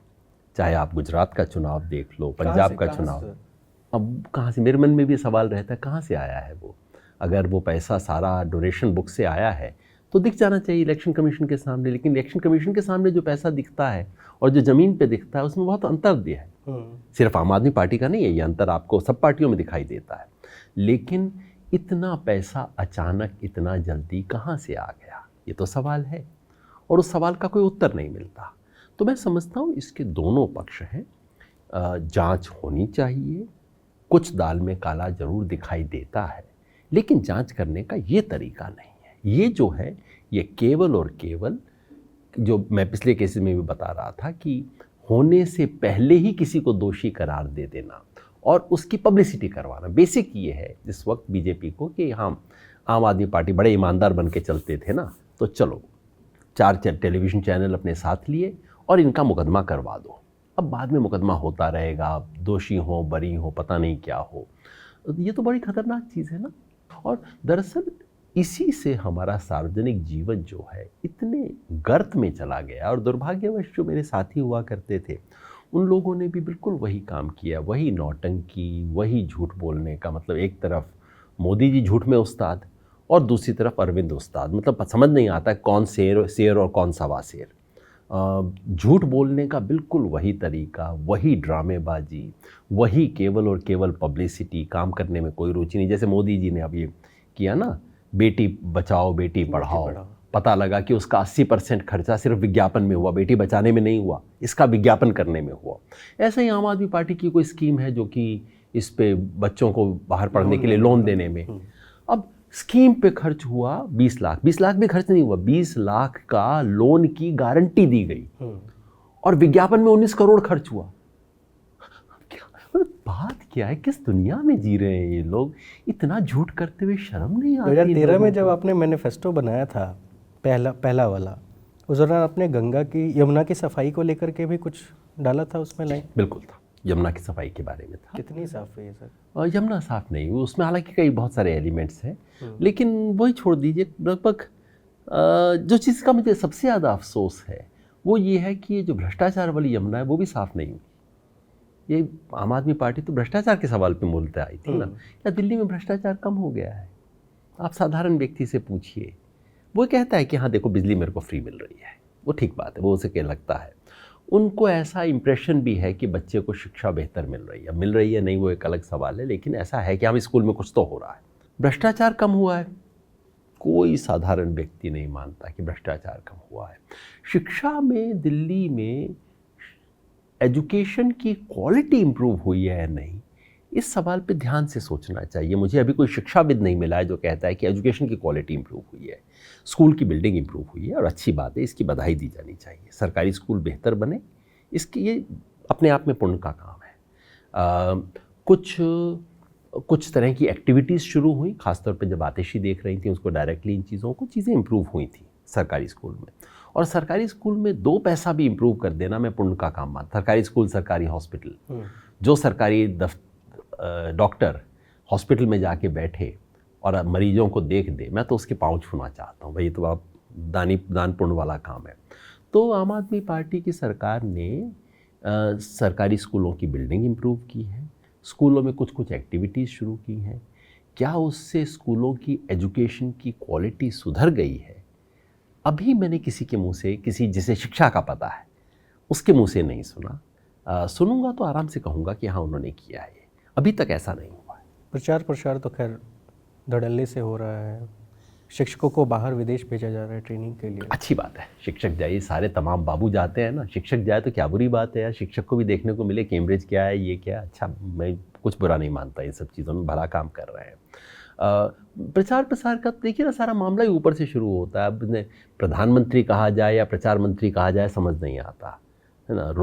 चाहे आप गुजरात का चुनाव देख लो, पंजाब का चुनाव, अब कहाँ से, मेरे मन में भी सवाल रहता है कहाँ से आया है वो। अगर वो पैसा सारा डोनेशन बुक से आया है तो दिख जाना चाहिए इलेक्शन कमीशन के सामने, लेकिन इलेक्शन कमीशन के सामने जो पैसा दिखता है और जो ज़मीन पे दिखता है उसमें बहुत अंतर दिया है। सिर्फ आम आदमी पार्टी का नहीं है, ये अंतर आपको सब पार्टियों में दिखाई देता है। लेकिन इतना पैसा अचानक इतना जल्दी कहाँ से आ गया, ये तो सवाल है और उस सवाल का कोई उत्तर नहीं मिलता। तो मैं समझता हूँ इसके दोनों पक्ष हैं। जांच होनी चाहिए, कुछ दाल में काला जरूर दिखाई देता है, लेकिन जांच करने का ये तरीका नहीं है। ये जो है ये केवल और केवल, जो मैं पिछले केसेस में भी बता रहा था कि होने से पहले ही किसी को दोषी करार दे देना और उसकी पब्लिसिटी करवाना। बेसिक ये है इस वक्त बीजेपी को कि हम आम आदमी पार्टी बड़े ईमानदार बन के चलते थे ना, तो चलो 4 टेलीविज़न चैनल अपने साथ लिए और इनका मुकदमा करवा दो। अब बाद में मुकदमा होता रहेगा, दोषी हो बरी हो पता नहीं क्या हो। ये तो बड़ी खतरनाक चीज़ है ना। और दरअसल इसी से हमारा सार्वजनिक जीवन जो है इतने गर्त में चला गया। और दुर्भाग्यवश जो मेरे साथी हुआ करते थे उन लोगों ने भी बिल्कुल वही काम किया, वही नौटंकी, वही झूठ बोलने का। मतलब एक तरफ मोदी जी झूठ में उस्ताद और दूसरी तरफ अरविंद उस्ताद। मतलब समझ नहीं आता कौन शेर और कौन सवा शेर। झूठ बोलने का बिल्कुल वही तरीका, वही ड्रामेबाजी, वही केवल और केवल पब्लिसिटी, काम करने में कोई रुचि नहीं। जैसे मोदी जी ने अब ये किया ना, बेटी बचाओ बेटी पढ़ाओ, पता लगा कि उसका 80% खर्चा सिर्फ विज्ञापन में हुआ, बेटी बचाने में नहीं हुआ, इसका विज्ञापन करने में हुआ। ऐसे ही आम आदमी पार्टी की कोई स्कीम है जो कि इस पे बच्चों को बाहर पढ़ने के लिए लोन देने में, अब स्कीम पे खर्च हुआ 20 लाख, 20 लाख भी खर्च नहीं हुआ, 20 लाख का लोन की गारंटी दी गई और विज्ञापन में 19 करोड़ खर्च हुआ। बात क्या है, किस दुनिया में जी रहे हैं ये लोग, इतना झूठ करते हुए शर्म नहीं आती। 2013 में जब आपने मैनिफेस्टो बनाया था पहला वाला, उस दौरान आपने गंगा की यमुना की सफाई को लेकर के भी कुछ डाला था उसमें लाइन? बिल्कुल था, यमुना की सफाई के बारे में था। कितनी साफ हुई है सर? और यमुना साफ नहीं हुई, उसमें हालांकि कई बहुत सारे एलिमेंट्स हैं, लेकिन वही छोड़ दीजिए। लगभग जो चीज़ का मुझे सबसे ज़्यादा अफसोस है वो ये है कि ये जो भ्रष्टाचार वाली यमुना है वो भी साफ नहीं हुई। ये आम आदमी पार्टी तो भ्रष्टाचार के सवाल पे बोलते आई थी ना, या दिल्ली में भ्रष्टाचार कम हो गया है? आप साधारण व्यक्ति से पूछिए, वो कहता है कि हाँ देखो बिजली मेरे को फ्री मिल रही है, वो ठीक बात है, वो उसे क्या लगता है। उनको ऐसा इम्प्रेशन भी है कि बच्चे को शिक्षा बेहतर मिल रही है नहीं वो एक अलग सवाल है, लेकिन ऐसा है कि हम स्कूल में कुछ तो हो रहा है। भ्रष्टाचार कम हुआ है, कोई साधारण व्यक्ति नहीं मानता कि भ्रष्टाचार कम हुआ है। शिक्षा में दिल्ली में एजुकेशन की क्वालिटी इम्प्रूव हुई है या नहीं, इस सवाल पे ध्यान से सोचना चाहिए। मुझे अभी कोई शिक्षाविद नहीं मिला है जो कहता है कि एजुकेशन की क्वालिटी इम्प्रूव हुई है, स्कूल की बिल्डिंग इम्प्रूव हुई है, और अच्छी बात है, इसकी बधाई दी जानी चाहिए। सरकारी स्कूल बेहतर बने, इसकी ये अपने आप में पुण्य का काम है। कुछ तरह की एक्टिविटीज़ शुरू हुई, खासतौर पे जब आतिशी देख रही थी उसको डायरेक्टली इन चीज़ों को, चीज़ें इम्प्रूव हुई थी सरकारी स्कूल में। और सरकारी स्कूल में 2 पैसा भी इम्प्रूव कर देना मैं पुण्य का काम मानता। सरकारी स्कूल, सरकारी हॉस्पिटल, जो सरकारी डॉक्टर हॉस्पिटल में जाके बैठे और मरीजों को देख दे, मैं तो उसके पाँव छूना चाहता हूँ भाई, तो आप दान पुण्य वाला काम है। तो आम आदमी पार्टी की सरकार ने सरकारी स्कूलों की बिल्डिंग इम्प्रूव की है, स्कूलों में कुछ एक्टिविटीज़ शुरू की हैं। क्या उससे स्कूलों की एजुकेशन की क्वालिटी सुधर गई है? अभी मैंने किसी के मुंह से, किसी जिसे शिक्षा का पता है उसके मुंह से नहीं सुना। सुनूंगा तो आराम से कहूँगा कि हाँ उन्होंने किया है। अभी तक ऐसा नहीं हुआ है। प्रचार प्रसार तो खैर धड़ल्ले से हो रहा है, शिक्षकों को बाहर विदेश भेजा जा रहा है ट्रेनिंग के लिए। अच्छी बात है, शिक्षक जाइए, सारे तमाम बाबू जाते हैं ना, शिक्षक जाए तो क्या बुरी बात है यार। शिक्षक को भी देखने को मिले कैम्ब्रिज क्या है, ये क्या है। अच्छा, मैं कुछ बुरा नहीं मानता इन सब चीज़ों में, भला काम कर रहे हैं। प्रचार प्रसार का देखिए ना, सारा मामला ही ऊपर से शुरू होता है। अब प्रधानमंत्री कहा जाए या प्रचार मंत्री कहा जाए समझ नहीं आता है ना।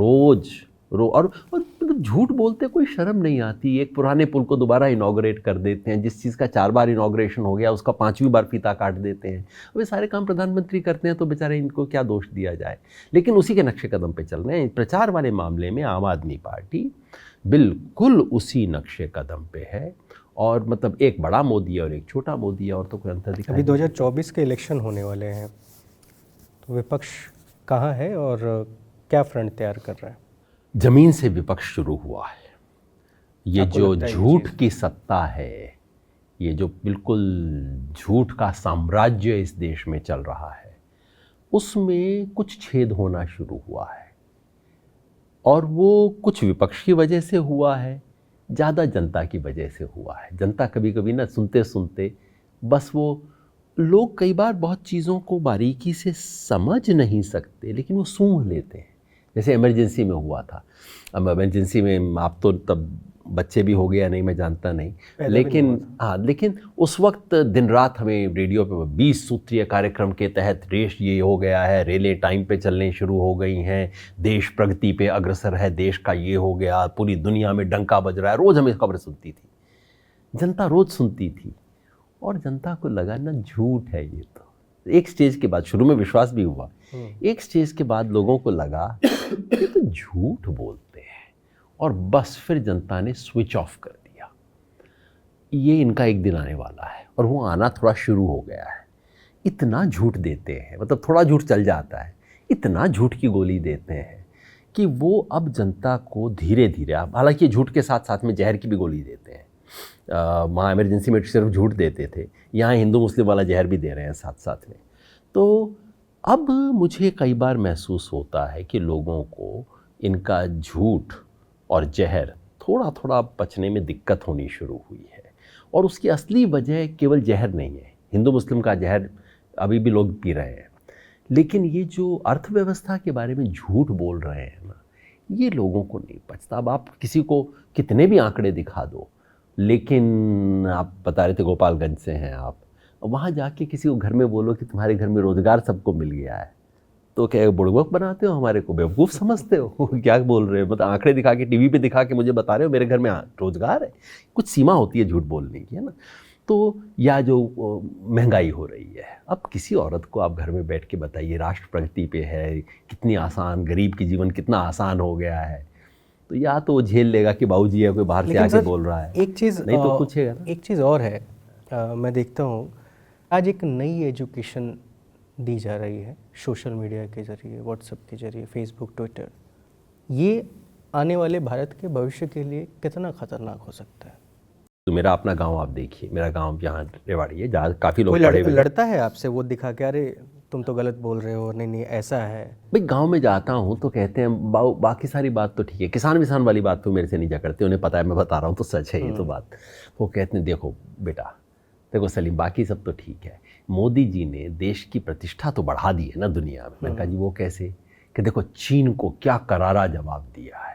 और मतलब झूठ बोलते कोई शर्म नहीं आती। एक पुराने पुल को दोबारा इनॉग्रेट कर देते हैं, जिस चीज़ का 4 बार इनॉग्रेशन हो गया उसका 5वीं बार फीता काट देते हैं। वे सारे काम प्रधानमंत्री करते हैं तो बेचारे इनको क्या दोष दिया जाए, लेकिन उसी के नक्शे कदम पे चल रहे हैं। प्रचार वाले मामले में आम आदमी पार्टी बिल्कुल उसी नक्शे कदम पे है। और मतलब एक बड़ा मोदी है और एक छोटा मोदी है, और तो कोई अंतर दिखाई अभी 2024 के इलेक्शन होने वाले हैं, तो विपक्ष कहाँ है और क्या फ्रंट तैयार कर रहा है? जमीन से विपक्ष शुरू हुआ है। ये जो झूठ की सत्ता है, ये जो बिल्कुल झूठ का साम्राज्य इस देश में चल रहा है, उसमें कुछ छेद होना शुरू हुआ है। और वो कुछ विपक्ष की वजह से हुआ है, ज़्यादा जनता की वजह से हुआ है। जनता कभी कभी ना सुनते सुनते बस वो लोग कई बार बहुत चीज़ों को बारीकी से समझ नहीं सकते, लेकिन वो सूंघ लेते हैं। जैसे इमरजेंसी में हुआ था। अब इमरजेंसी में आप तो तब बच्चे भी हो गया नहीं, मैं जानता नहीं, लेकिन उस वक्त दिन रात हमें रेडियो पे 20 सूत्रीय कार्यक्रम के तहत रेस ये हो गया है, रेलें टाइम पे चलने शुरू हो गई हैं, देश प्रगति पे अग्रसर है, देश का ये हो गया, पूरी दुनिया में डंका बज रहा है। रोज़ हमें खबर सुनती थी, जनता रोज़ सुनती थी, और जनता को लगा ना झूठ है ये। तो एक स्टेज के बाद, शुरू में विश्वास भी हुआ, एक स्टेज के बाद लोगों को लगा ये तो झूठ बोलते हैं, और बस फिर जनता ने स्विच ऑफ कर दिया। ये इनका एक दिन आने वाला है, और वो आना थोड़ा शुरू हो गया है। इतना झूठ देते हैं, मतलब थोड़ा झूठ चल जाता है, इतना झूठ की गोली देते हैं कि वो अब जनता को धीरे धीरे, हालांकि झूठ के साथ साथ में जहर की भी गोली देते हैं। वहाँ इमरजेंसी में सिर्फ झूठ देते थे, यहाँ हिंदू मुस्लिम वाला जहर भी दे रहे हैं साथ साथ में। तो अब मुझे कई बार महसूस होता है कि लोगों को इनका झूठ और जहर थोड़ा थोड़ा पचने में दिक्कत होनी शुरू हुई है। और उसकी असली वजह केवल जहर नहीं है, हिंदू मुस्लिम का जहर अभी भी लोग पी रहे हैं, लेकिन ये जो अर्थव्यवस्था के बारे में झूठ बोल रहे हैं ना, ये लोगों को नहीं पचता। अब आप किसी को कितने भी आंकड़े दिखा दो, लेकिन आप बता रहे थे गोपालगंज से हैं आप, वहाँ जाके किसी को घर में बोलो कि तुम्हारे घर में रोज़गार सबको मिल गया है, तो क्या बुड़बक बनाते हो, हमारे को बेवकूफ़ समझते हो? क्या बोल रहे हो? मतलब आंकड़े दिखा के, टीवी पे दिखा के मुझे बता रहे हो मेरे घर में रोज़गार है? कुछ सीमा होती है झूठ बोलने की, है ना। तो या जो महंगाई हो रही है, अब किसी औरत को आप घर में बैठ के बताइए राष्ट्र प्रगति पे है, कितनी आसान, गरीब की जीवन कितना आसान हो गया है, तो या तो वो झेल लेगा कि बाबूजी है कोई बाहर से आके बोल रहा है, एक चीज़ नहीं तो पूछेगा ना। एक चीज़ और है, मैं देखता हूँ आज एक नई एजुकेशन दी जा रही है सोशल मीडिया के ज़रिए, व्हाट्सएप के ज़रिए, फेसबुक, ट्विटर। ये आने वाले भारत के भविष्य के लिए कितना खतरनाक हो सकता है? तो मेरा अपना गांव आप देखिए, मेरा गांव यहाँ रेवाड़ी है, जहाँ काफ़ी लोग लड़ता है आपसे वो दिखा के, अरे तुम तो गलत बोल रहे हो, नहीं ऐसा है। भाई गांव में जाता हूँ तो कहते हैं बाकी सारी बात तो ठीक है, किसान विसान वाली बात तो मेरे से नहीं करते, उन्हें पता है मैं बता रहा हूँ तो सच है ये तो बात। वो कहते हैं देखो बेटा, देखो सलीम, बाकी सब तो ठीक है, मोदी जी ने देश की प्रतिष्ठा तो बढ़ा दी है ना दुनिया में। मैंने कहा जी वो कैसे? कि देखो चीन को क्या करारा जवाब दिया है।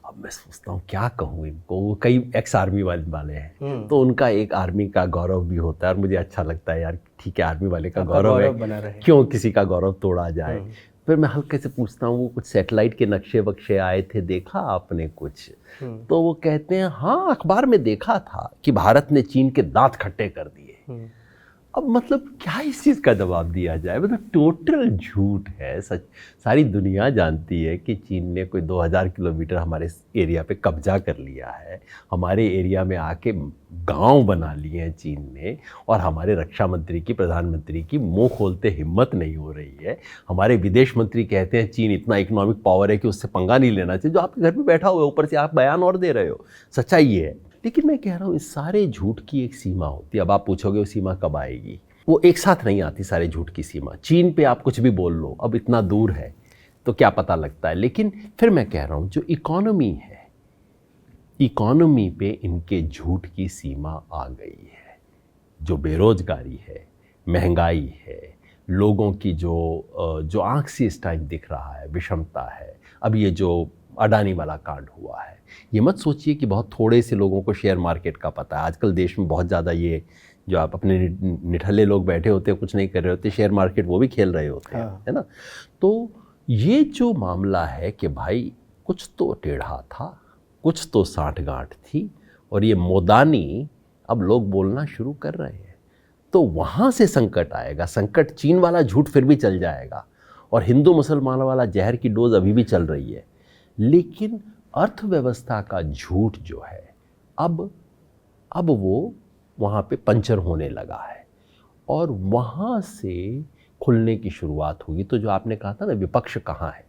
अब मैं सोचता हूँ क्या कहूँ इनको, वो कई एक्स आर्मी वाले हैं, तो उनका एक आर्मी का गौरव भी होता है, और मुझे अच्छा लगता है यार, ठीक है आर्मी वाले का गौरव है, क्यों किसी का गौरव तोड़ा जाए। फिर मैं हल्के से पूछता हूँ, वो कुछ सैटेलाइट के नक्शे वक्शे आए थे, देखा आपने कुछ? तो वो कहते हैं हाँ अखबार में देखा था कि भारत ने चीन के दांत खट्टे कर दिए। अब मतलब क्या इस चीज़ का जवाब दिया जाए? मतलब टोटल झूठ है। सच सारी दुनिया जानती है कि चीन ने कोई 2000 किलोमीटर हमारे एरिया पे कब्जा कर लिया है, हमारे एरिया में आके गांव बना लिए हैं चीन ने, और हमारे रक्षा मंत्री की, प्रधानमंत्री की मुंह खोलते हिम्मत नहीं हो रही है। हमारे विदेश मंत्री कहते हैं चीन इतना इकोनॉमिक पावर है कि उससे पंगा नहीं लेना चाहिए, जो आपके घर में बैठा हुआ है, ऊपर से आप बयान और दे रहे हो। सच्चाई ये है। लेकिन मैं कह रहा हूँ इस सारे झूठ की एक सीमा होती है। अब आप पूछोगे वो सीमा कब आएगी? वो एक साथ नहीं आती सारे झूठ की सीमा। चीन पे आप कुछ भी बोल लो, अब इतना दूर है तो क्या पता लगता है। लेकिन फिर मैं कह रहा हूँ जो इकोनॉमी है, इकोनॉमी पे इनके झूठ की सीमा आ गई है। जो बेरोजगारी है, महंगाई है, लोगों की जो आंख से इस टाइम दिख रहा है विषमता है, अब ये जो अडानी वाला कांड हुआ है, ये मत सोचिए कि बहुत थोड़े से लोगों को शेयर मार्केट का पता है। आजकल देश में बहुत ज़्यादा ये जो आप अपने निठल्ले लोग बैठे होते हैं, कुछ नहीं कर रहे होते, शेयर मार्केट वो भी खेल रहे होते हैं, है ना। तो ये जो मामला है कि भाई कुछ तो टेढ़ा था, कुछ तो साठगांठ थी, और ये मोदानी अब लोग बोलना शुरू कर रहे हैं, तो वहाँ से संकट आएगा। संकट चीन वाला झूठ फिर भी चल जाएगा, और हिंदू मुसलमान वाला जहर की डोज अभी भी चल रही है, लेकिन अर्थव्यवस्था का झूठ जो है अब वो वहाँ पे पंचर होने लगा है, और वहाँ से खुलने की शुरुआत हुई। तो जो आपने कहा था ना विपक्ष कहाँ है,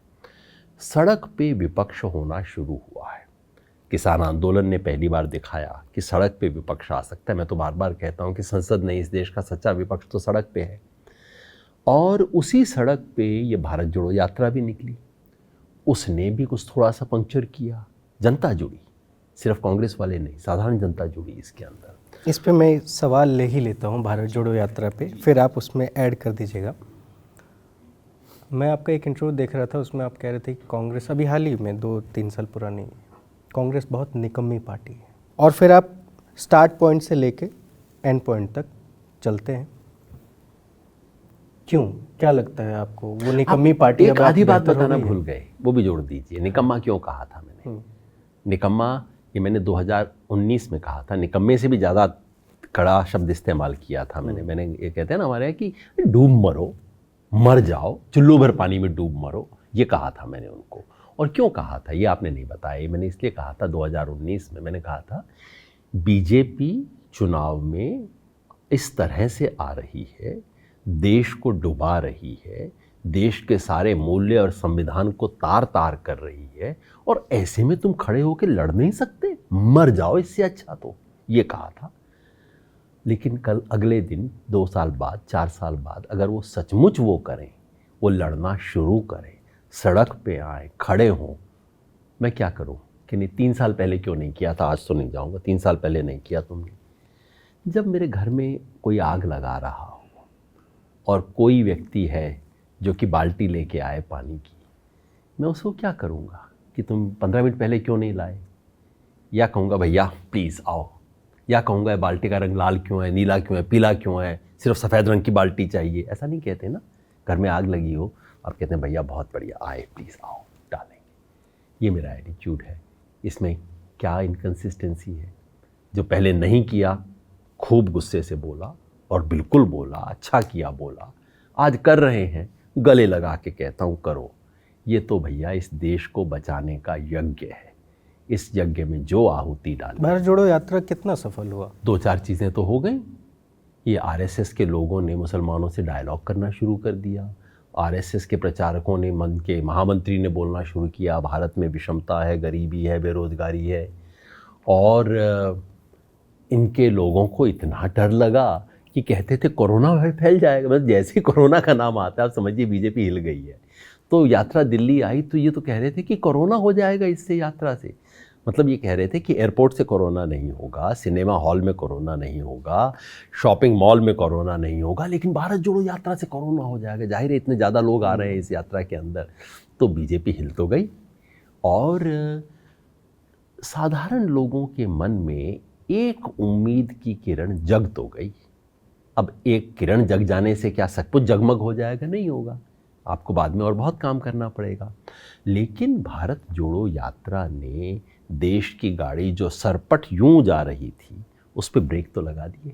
सड़क पे विपक्ष होना शुरू हुआ है। किसान आंदोलन ने पहली बार दिखाया कि सड़क पे विपक्ष आ सकता है। मैं तो बार बार कहता हूँ कि संसद नहीं, इस देश का सच्चा विपक्ष तो सड़क पे है, और उसी सड़क पे ये भारत जोड़ो यात्रा भी निकली। उसने भी कुछ थोड़ा सा पंक्चर किया, जनता जुड़ी, सिर्फ कांग्रेस वाले नहीं, साधारण जनता जुड़ी इसके अंदर। इस पे मैं सवाल ले ही लेता हूँ भारत जोड़ो यात्रा पे, फिर आप उसमें ऐड कर दीजिएगा। मैं आपका एक इंटरव्यू देख रहा था, उसमें आप कह रहे थे कि कांग्रेस अभी हाल ही में 2-3 साल पुरानी, कांग्रेस बहुत निकम्मी पार्टी है, और फिर आप स्टार्ट पॉइंट से लेके एंड पॉइंट तक चलते हैं। क्यों, क्या लगता है आपको वो निकम्मी पार्टी? एक आधी बात बताना भूल गए, वो भी जोड़ दीजिए। निकम्मा क्यों कहा था मैंने? निकम्मा ये मैंने 2019 में कहा था, निकम्मे से भी ज़्यादा कड़ा शब्द इस्तेमाल किया था मैंने ये कहते हैं ना हमारे यहाँ कि डूब मरो, मर जाओ, चुल्लू भर पानी में डूब मरो, ये कहा था मैंने उनको। और क्यों कहा था ये आपने नहीं बताया, मैंने इसलिए कहा था 2019 में मैंने कहा था बीजेपी चुनाव में इस तरह से आ रही है, देश को डुबा रही है, देश के सारे मूल्य और संविधान को तार तार कर रही है, और ऐसे में तुम खड़े होकर लड़ नहीं सकते, मर जाओ इससे अच्छा। तो ये कहा था। लेकिन कल अगले दिन 2 साल बाद, 4 साल बाद अगर वो सचमुच वो करें, वो लड़ना शुरू करें, सड़क पे आए, खड़े हों, मैं क्या करूं कि नहीं 3 साल पहले क्यों नहीं किया था? आज तो नहीं जाऊंगा, 3 साल पहले नहीं किया तुमने। जब मेरे घर में कोई आग लगा रहा हो और कोई व्यक्ति है जो कि बाल्टी लेके आए पानी की, मैं उसको क्या करूंगा कि तुम 15 मिनट पहले क्यों नहीं लाए? या कहूँगा भैया प्लीज़ आओ, या कहूँगा बाल्टी का रंग लाल क्यों है, नीला क्यों है, पीला क्यों है, सिर्फ सफ़ेद रंग की बाल्टी चाहिए? ऐसा नहीं कहते ना। घर में आग लगी हो, आप कहते हैं भैया बहुत बढ़िया, आए प्लीज़ आओ, डालेंगे। ये मेरा एटीट्यूड है। इसमें क्या इनकन्सिस्टेंसी है? जो पहले नहीं किया, खूब गुस्से से बोला और बिल्कुल बोला, अच्छा किया बोला, आज कर रहे हैं, गले लगा के कहता हूँ करो। ये तो भैया इस देश को बचाने का यज्ञ है। इस यज्ञ में जो आहुति डाली। भारत जोड़ो यात्रा कितना सफल हुआ? 2-4 चीज़ें तो हो गई। ये आरएसएस के लोगों ने मुसलमानों से डायलॉग करना शुरू कर दिया, आरएसएस के प्रचारकों ने, मन के महामंत्री ने बोलना शुरू किया भारत में विषमता है, गरीबी है, बेरोजगारी है, और इनके लोगों को इतना डर लगा कि कहते थे कोरोना फैल जाएगा। बस जैसे ही कोरोना का नाम आता है आप समझिए बीजेपी हिल गई है। तो यात्रा दिल्ली आई तो ये तो कह रहे थे कि कोरोना हो जाएगा इससे, यात्रा से। मतलब ये कह रहे थे कि एयरपोर्ट से कोरोना नहीं होगा, सिनेमा हॉल में कोरोना नहीं होगा, शॉपिंग मॉल में कोरोना नहीं होगा, लेकिन भारत जोड़ो यात्रा से कोरोना हो जाएगा। जाहिर है इतने ज़्यादा लोग आ रहे हैं इस यात्रा के अंदर, तो बीजेपी हिल तो गई। और साधारण लोगों के मन में एक उम्मीद की किरण जग तो गई। अब एक किरण जग जाने से क्या सब कुछ जगमग हो जाएगा? नहीं होगा, आपको बाद में और बहुत काम करना पड़ेगा। लेकिन भारत जोड़ो यात्रा ने देश की गाड़ी जो सरपट यूं जा रही थी उस पर ब्रेक तो लगा दिए।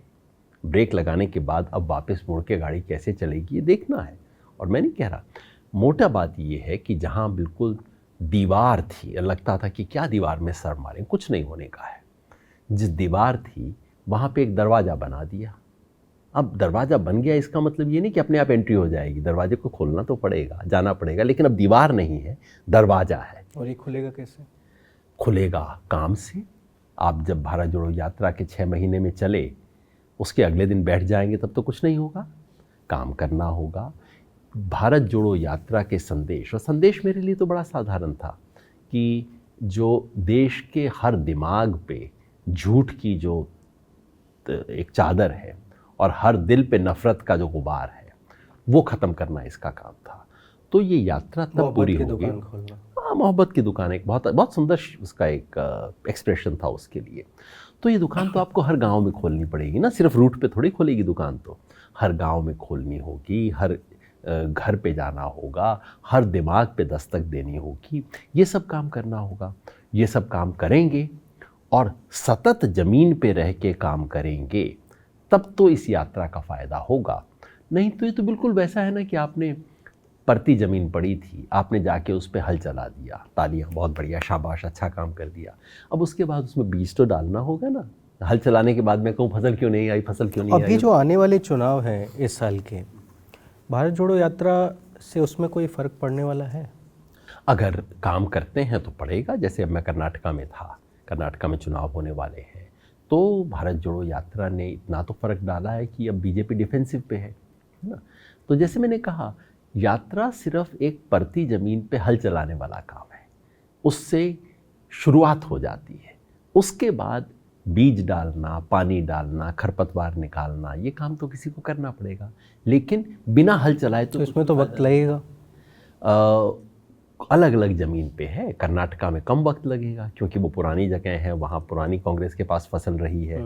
ब्रेक लगाने के बाद अब वापस मुड़ के गाड़ी कैसे चलेगी ये देखना है। और मैं नहीं कह रहा, मोटा बात ये है कि जहां बिल्कुल दीवार थी, लगता था कि क्या दीवार में सर मारें, कुछ नहीं होने का है, जिस दीवार थी वहाँ पे एक दरवाज़ा बना दिया। अब दरवाज़ा बन गया, इसका मतलब ये नहीं कि अपने आप एंट्री हो जाएगी, दरवाजे को खोलना तो पड़ेगा, जाना पड़ेगा, लेकिन अब दीवार नहीं है, दरवाज़ा है। और ये खुलेगा कैसे? खुलेगा काम से। आप जब भारत जोड़ो यात्रा के 6 महीने में चले, उसके अगले दिन बैठ जाएंगे तब तो कुछ नहीं होगा, काम करना होगा। भारत जोड़ो यात्रा के संदेश, और संदेश मेरे लिए तो बड़ा साधारण था कि जो देश के हर दिमाग पे झूठ की जो एक चादर है और हर दिल पे नफरत का जो गुबार है वो ख़त्म करना इसका काम था। तो ये यात्रा तब पूरी होगी। हाँ, मोहब्बत की दुकान एक बहुत बहुत सुंदर उसका एक एक्सप्रेशन था उसके लिए। तो ये दुकान तो आपको हर गांव में खोलनी पड़ेगी ना, सिर्फ रूट पे थोड़ी खोलेगी दुकान, तो हर गांव में खोलनी होगी, हर घर पे जाना होगा, हर दिमाग पे दस्तक देनी होगी, ये सब काम करना होगा। ये सब काम करेंगे और सतत ज़मीन पे रह के काम करेंगे, तब तो इस यात्रा का फ़ायदा होगा। नहीं तो ये तो बिल्कुल वैसा है ना कि आपने परती ज़मीन पड़ी थी, आपने जाके उस पर हल चला दिया, तालियां, बहुत बढ़िया, शाबाश, अच्छा काम कर दिया। अब उसके बाद उसमें बीज तो डालना होगा ना। हल चलाने के बाद मैं कहूँ फसल क्यों नहीं आई, फसल क्यों नहीं आई। अभी जो आने वाले चुनाव हैं इस साल के, भारत जोड़ो यात्रा से उसमें कोई फ़र्क पड़ने वाला है? अगर काम करते हैं तो पड़ेगा। जैसे अब मैं कर्नाटका में था, कर्नाटका में चुनाव होने वाले हैं, तो भारत जोड़ो यात्रा ने इतना तो फ़र्क डाला है कि अब बीजेपी डिफेंसिव पे है ना। तो जैसे मैंने कहा, यात्रा सिर्फ एक परती ज़मीन पे हल चलाने वाला काम है, उससे शुरुआत हो जाती है। उसके बाद बीज डालना, पानी डालना, खरपतवार निकालना, ये काम तो किसी को करना पड़ेगा। लेकिन बिना हल चलाए तो इसमें तो वक्त लगेगा। अलग अलग ज़मीन पे है। कर्नाटका में कम वक्त लगेगा क्योंकि वो पुरानी जगह है, वहाँ पुरानी कांग्रेस के पास फसल रही है।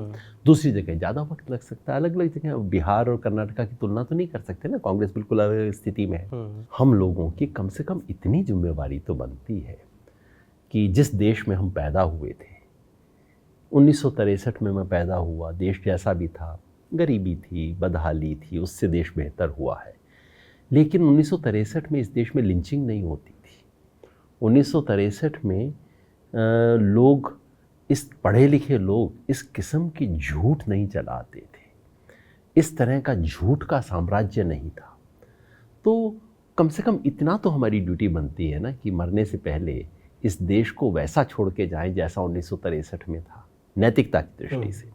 दूसरी जगह ज़्यादा वक्त लग सकता है। अलग अलग जगह, बिहार और कर्नाटका की तुलना तो नहीं कर सकते ना, कांग्रेस बिल्कुल अलग स्थिति में है। हम लोगों की कम से कम इतनी जिम्मेवारी तो बनती है कि जिस देश में हम पैदा हुए थे, 1963 में मैं पैदा हुआ, देश जैसा भी था, गरीबी थी, बदहाली थी, उससे देश बेहतर हुआ है। लेकिन 1963 में इस देश में लिंचिंग नहीं होती थी। 1963 में लोग, इस पढ़े लिखे लोग इस किस्म की झूठ नहीं चलाते थे, इस तरह का झूठ का साम्राज्य नहीं था। तो कम से कम इतना तो हमारी ड्यूटी बनती है ना कि मरने से पहले इस देश को वैसा छोड़ के जाएं जैसा 1963 में था, नैतिकता की दृष्टि से।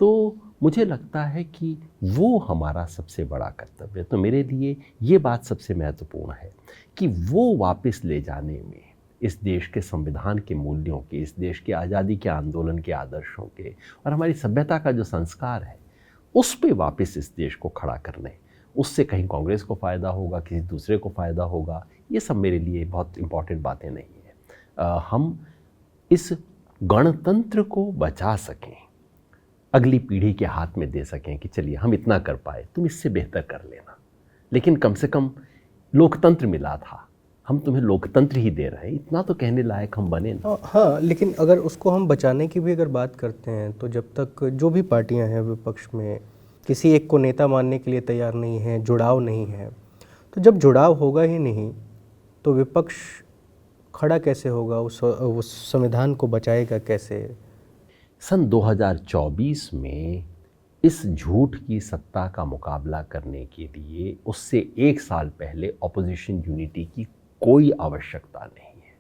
तो मुझे लगता है कि वो हमारा सबसे बड़ा कर्तव्य है। तो मेरे लिए ये बात सबसे महत्वपूर्ण है कि वो वापस ले जाने में, इस देश के संविधान के मूल्यों के, इस देश के आज़ादी के आंदोलन के आदर्शों के और हमारी सभ्यता का जो संस्कार है, उस पे वापस इस देश को खड़ा करने। उससे कहीं कांग्रेस को फ़ायदा होगा, किसी दूसरे को फ़ायदा होगा, ये सब मेरे लिए बहुत इम्पॉर्टेंट बातें नहीं हैं। हम इस गणतंत्र को बचा सकें, अगली पीढ़ी के हाथ में दे सकें कि चलिए हम इतना कर पाए, तुम इससे बेहतर कर लेना। लेकिन कम से कम लोकतंत्र मिला था, हम तुम्हें लोकतंत्र ही दे रहे हैं, इतना तो कहने लायक हम बने ना। हाँ, लेकिन अगर उसको हम बचाने की भी अगर बात करते हैं तो जब तक जो भी पार्टियां हैं विपक्ष में किसी एक को नेता मानने के लिए तैयार नहीं है, जुड़ाव नहीं है, तो जब जुड़ाव होगा ही नहीं तो विपक्ष खड़ा कैसे होगा, उस संविधान को बचाएगा कैसे? सन 2024 में इस झूठ की सत्ता का मुकाबला करने के लिए उससे एक साल पहले ऑपोजिशन यूनिटी की कोई आवश्यकता नहीं है।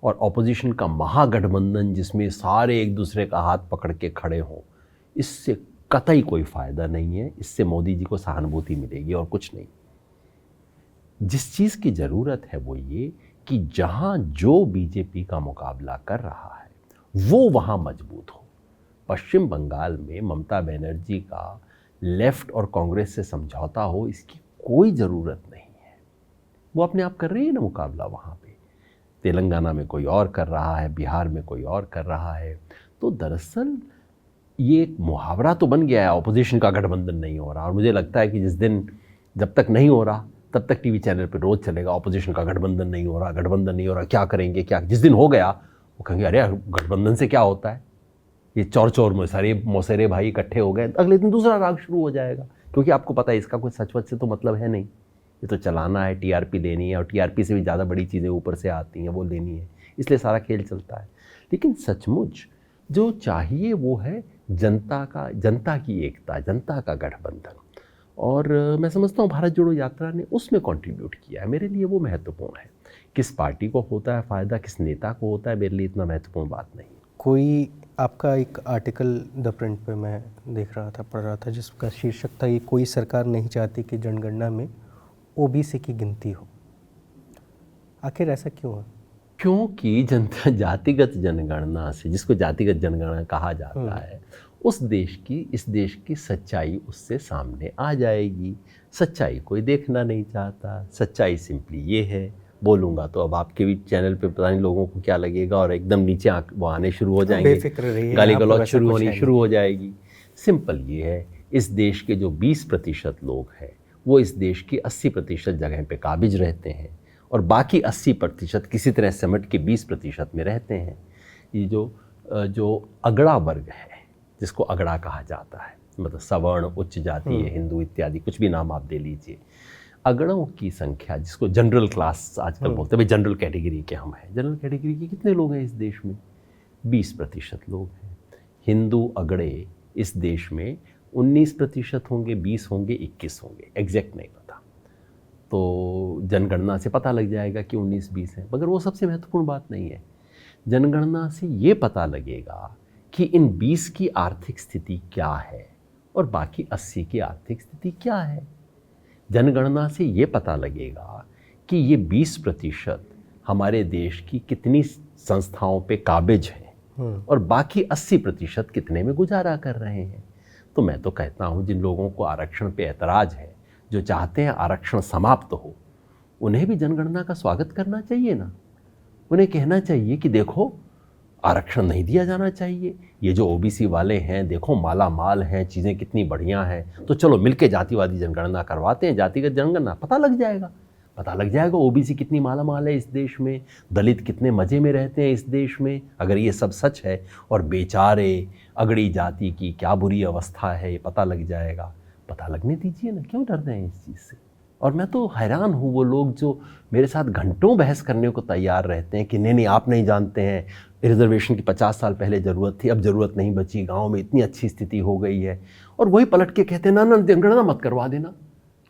और ऑपोजिशन का महागठबंधन जिसमें सारे एक दूसरे का हाथ पकड़ के खड़े हों, इससे कतई कोई फ़ायदा नहीं है। इससे मोदी जी को सहानुभूति मिलेगी और कुछ नहीं। जिस चीज़ की ज़रूरत है वो ये कि जहाँ जो बीजेपी का मुकाबला कर रहा है वो वहाँ मजबूत हो। पश्चिम बंगाल में ममता बनर्जी का लेफ्ट और कांग्रेस से समझौता हो, इसकी कोई ज़रूरत नहीं है। वो अपने आप कर रही है ना मुकाबला वहाँ पे। तेलंगाना में कोई और कर रहा है, बिहार में कोई और कर रहा है। तो दरअसल ये एक मुहावरा तो बन गया है, ऑपोजिशन का गठबंधन नहीं हो रहा। और मुझे लगता है कि जिस दिन, जब तक नहीं हो रहा तब तक टीवी चैनल पे रोज़ चलेगा, ऑपोजिशन का गठबंधन नहीं हो रहा, गठबंधन नहीं हो रहा, क्या करेंगे क्या। जिस दिन हो गया वो कहेंगे अरे गठबंधन से क्या होता है, ये चौर चौर मौसेरे भाई इकट्ठे हो गए। अगले दिन दूसरा राग शुरू हो जाएगा, क्योंकि आपको पता है इसका कोई सच से तो मतलब है नहीं। ये तो चलाना है, टीआरपी लेनी है, और टीआरपी से भी ज़्यादा बड़ी चीज़ें ऊपर से आती हैं, वो लेनी है, इसलिए सारा खेल चलता है। लेकिन सचमुच जो चाहिए वो है जनता की एकता, जनता का गठबंधन। और मैं समझता हूँ भारत जोड़ो यात्रा ने उसमें कंट्रीब्यूट किया है। मेरे लिए वो महत्वपूर्ण है। किस पार्टी को होता है फ़ायदा, किस नेता को होता है, मेरे लिए इतना महत्वपूर्ण बात नहीं। कोई आपका एक आर्टिकल द प्रिंट पे मैं देख रहा था, पढ़ रहा था, जिसका शीर्षक था, ये कोई सरकार नहीं चाहती कि जनगणना में ओबीसी की गिनती हो। आखिर ऐसा क्यों है? क्योंकि जातिगत जनगणना से, जिसको जातिगत जनगणना कहा जाता है, उस देश की, इस देश की सच्चाई उससे सामने आ जाएगी। सच्चाई कोई देखना नहीं चाहता। सच्चाई सिंपली ये है, बोलूँगा तो अब आपके भी चैनल पे पता नहीं लोगों को क्या लगेगा, और एकदम नीचे वो आने शुरू हो जाएंगे, बेफिक्र रहिए, गाली यहाँ पर गलौज वैसा शुरू कुछ होनी है शुरू नहीं। हो जाएगी। सिंपल ये है, इस देश के जो 20% लोग हैं वो इस देश की 80% जगह पे काबिज रहते हैं, और बाकी 80% किसी तरह सिमट के 20% में रहते हैं। ये जो अगड़ा वर्ग है, जिसको अगड़ा कहा जाता है, मतलब सवर्ण, उच्च जाति, हिंदू इत्यादि कुछ भी नाम आप दे लीजिए, अगड़ों की संख्या, जिसको जनरल क्लास आजकल बोलते हैं, भाई जनरल कैटेगरी के हम हैं। जनरल कैटेगरी के कितने लोग हैं इस देश में? 20% लोग हैं। हिंदू अगड़े इस देश में 19% होंगे, 20 होंगे, 21 होंगे, एग्जैक्ट नहीं पता। तो जनगणना से पता लग जाएगा कि 19-20 हैं, मगर वो सबसे महत्वपूर्ण बात नहीं है। जनगणना से ये पता लगेगा कि इन 20 की आर्थिक स्थिति क्या है और बाकी 80 की आर्थिक स्थिति क्या है। जनगणना से ये पता लगेगा कि ये 20% हमारे देश की कितनी संस्थाओं पे काबिज हैं और बाकी 80% कितने में गुजारा कर रहे हैं। तो मैं तो कहता हूँ, जिन लोगों को आरक्षण पे ऐतराज़ है, जो चाहते हैं आरक्षण समाप्त हो, उन्हें भी जनगणना का स्वागत करना चाहिए ना। उन्हें कहना चाहिए कि देखो, आरक्षण नहीं दिया जाना चाहिए। ये जो ओबीसी वाले हैं, देखो माला माल हैं, चीज़ें कितनी बढ़िया हैं, तो चलो मिलके जातिवादी जनगणना करवाते हैं, जातिगत जनगणना, पता लग जाएगा ओबीसी कितनी माला माल है इस देश में, दलित कितने मज़े में रहते हैं इस देश में। अगर ये सब सच है, और बेचारे अगड़ी जाति की क्या बुरी अवस्था है, ये पता लग जाएगा। पता लगने दीजिए ना, क्यों डर रहे हैं इस चीज़ से? और मैं तो हैरान हूँ, वो लोग जो मेरे साथ घंटों बहस करने को तैयार रहते हैं कि नहीं आप नहीं जानते हैं, रिजर्वेशन की 50 साल पहले ज़रूरत थी, अब ज़रूरत नहीं बची, गांव में इतनी अच्छी स्थिति हो गई है, और वही पलट के कहते हैं ना जनगणना मत करवा देना।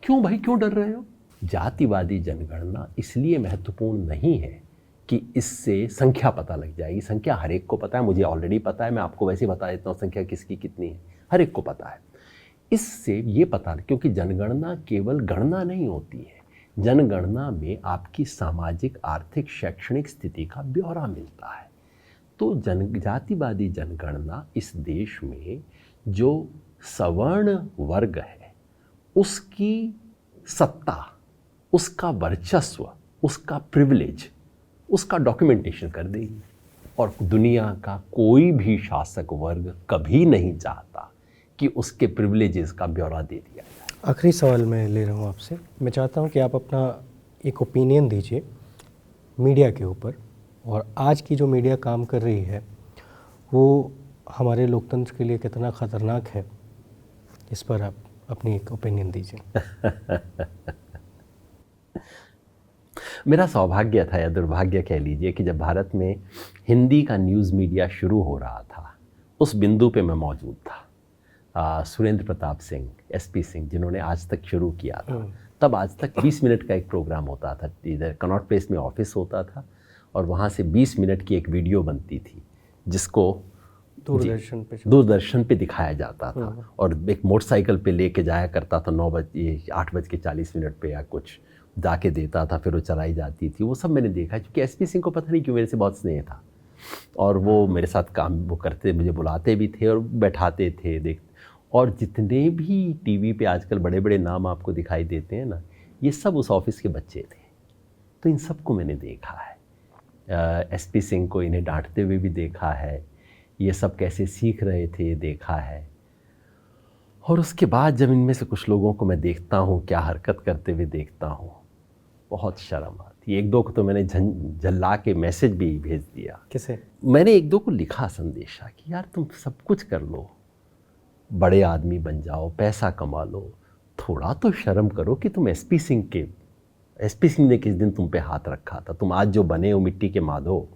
क्यों भाई, क्यों डर रहे हो? जातिवादी जनगणना इसलिए महत्वपूर्ण नहीं है कि इससे संख्या पता लग जाएगी। संख्या हर एक को पता है, मुझे ऑलरेडी पता है, मैं आपको वैसे बता देता हूँ संख्या किसकी कितनी है, हर एक को पता है। इससे ये पता, क्योंकि जनगणना केवल गणना नहीं होती है, जनगणना में आपकी सामाजिक, आर्थिक, शैक्षणिक स्थिति का ब्यौरा मिलता है। तो जातिवादी जनगणना इस देश में जो सवर्ण वर्ग है उसकी सत्ता, उसका वर्चस्व, उसका प्रिविलेज, उसका डॉक्यूमेंटेशन कर देगी। और दुनिया का कोई भी शासक वर्ग कभी नहीं चाहता कि उसके प्रिविलेजेस का ब्यौरा दे दिया जाए। आखिरी सवाल मैं ले रहा हूँ आपसे। मैं चाहता हूँ कि आप अपना एक ओपिनियन दीजिए मीडिया के ऊपर, और आज की जो मीडिया काम कर रही है वो हमारे लोकतंत्र के लिए कितना ख़तरनाक है, इस पर आप अपनी एक ओपिनियन दीजिए। मेरा सौभाग्य था या दुर्भाग्य कह लीजिए कि जब भारत में हिंदी का न्यूज़ मीडिया शुरू हो रहा था, उस बिंदु पे मैं मौजूद था। सुरेंद्र प्रताप सिंह, एसपी सिंह, जिन्होंने आज तक शुरू किया था, तब आज तक 20 मिनट का एक प्रोग्राम होता था। इधर कनॉट प्लेस में ऑफिस होता था, और वहाँ से 20 मिनट की एक वीडियो बनती थी, जिसको दूरदर्शन पे दिखाया जाता था, और एक मोटरसाइकिल पे लेके जाया करता था 8:40 पे या कुछ जाके देता था, फिर वो चलाई जाती थी। वो सब मैंने देखा, क्योंकि एसपी सिंह को पता नहीं क्यों मेरे से बहुत स्नेह था, और वो मेरे साथ काम वो करते, मुझे बुलाते भी थे और बैठाते थे देख। और जितने भी टीवी पे आजकल बड़े बड़े नाम आपको दिखाई देते हैं ना, ये सब उस ऑफिस के बच्चे थे। तो इन सबको मैंने देखा है, एसपी सिंह को इन्हें डांटते हुए भी देखा है, ये सब कैसे सीख रहे थे ये देखा है। और उसके बाद जब इनमें से कुछ लोगों को मैं देखता हूँ क्या हरकत करते हुए देखता हूँ, बहुत शर्म आती है। एक दो को तो मैंने झल्ला के मैसेज भी भेज दिया। किसे? मैंने एक दो को लिखा संदेशा कि यार तुम सब कुछ कर लो, बड़े आदमी बन जाओ, पैसा कमा लो, थोड़ा तो शर्म करो कि तुम एसपी सिंह ने किस दिन तुम पे हाथ रखा था। तुम आज जो बने हो मिट्टी के माधो,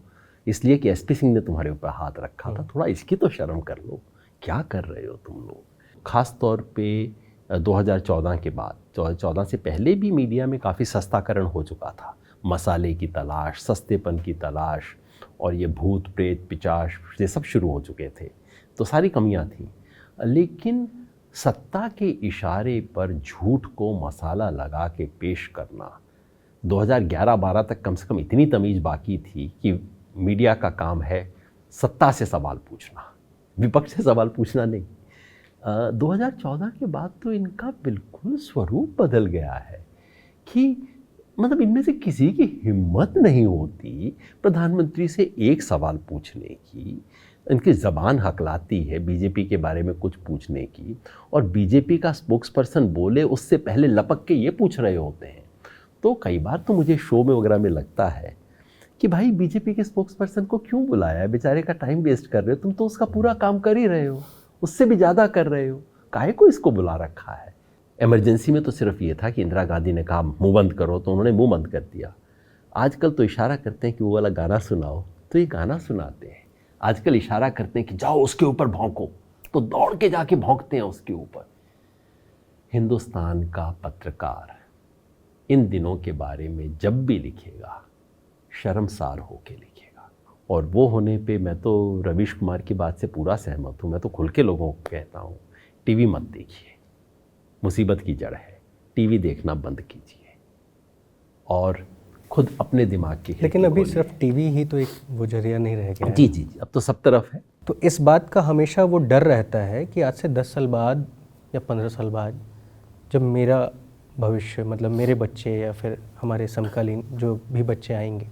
इसलिए कि एसपी सिंह ने तुम्हारे ऊपर हाथ रखा था। थोड़ा इसकी तो शर्म कर लो, क्या कर रहे हो तुम लोग। ख़ास तौर पे 2014 के बाद, 2014 से पहले भी मीडिया में काफ़ी सस्ताकरण हो चुका था। मसाले की तलाश, सस्तेपन की तलाश, और ये भूत प्रेत पिशाच ये सब शुरू हो चुके थे, तो सारी कमियां थी। लेकिन सत्ता के इशारे पर झूठ को मसाला लगा के पेश करना 2011-12 तक कम से कम इतनी तमीज़ बाकी थी कि मीडिया का काम है सत्ता से सवाल पूछना, विपक्ष से सवाल पूछना नहीं। 2014 के बाद तो इनका बिल्कुल स्वरूप बदल गया है कि मतलब इनमें से किसी की हिम्मत नहीं होती प्रधानमंत्री से एक सवाल पूछने की। इनकी ज़बान हकलाती है बीजेपी के बारे में कुछ पूछने की, और बीजेपी का स्पोक्सपर्सन बोले उससे पहले लपक के ये पूछ रहे होते हैं। तो कई बार तो मुझे शो में वगैरह में लगता है कि भाई बीजेपी के स्पोक्सपर्सन को क्यों बुलाया है, बेचारे का टाइम वेस्ट कर रहे हो, तुम तो उसका पूरा काम कर ही रहे हो, उससे भी ज़्यादा कर रहे हो, काहे को इसको बुला रखा है। इमरजेंसी में तो सिर्फ ये था कि इंदिरा गांधी ने कहा मुंह बंद करो तो उन्होंने मुंह बंद कर दिया। आजकल तो इशारा करते हैं कि वो वाला गाना सुनाओ तो ये गाना सुनाते हैं। आजकल इशारा करते हैं कि जाओ उसके ऊपर भौंको तो दौड़ के जाके भौंकते हैं उसके ऊपर। हिंदुस्तान का पत्रकार इन दिनों के बारे में जब भी लिखेगा शर्मसार होके लिखेगा, और वो होने पे मैं तो रवीश कुमार की बात से पूरा सहमत हूँ। मैं तो खुल के लोगों को कहता हूँ टीवी मत देखिए, मुसीबत की जड़ है, टीवी देखना बंद कीजिए और खुद अपने दिमाग की। लेकिन अभी सिर्फ टीवी ही तो एक वो जरिया नहीं रह गया है। जी जी जी, अब तो सब तरफ है। तो इस बात का हमेशा वो डर रहता है कि आज से 10 साल बाद या 15 साल बाद जब मेरा भविष्य मतलब मेरे बच्चे या फिर हमारे समकालीन जो भी बच्चे आएंगे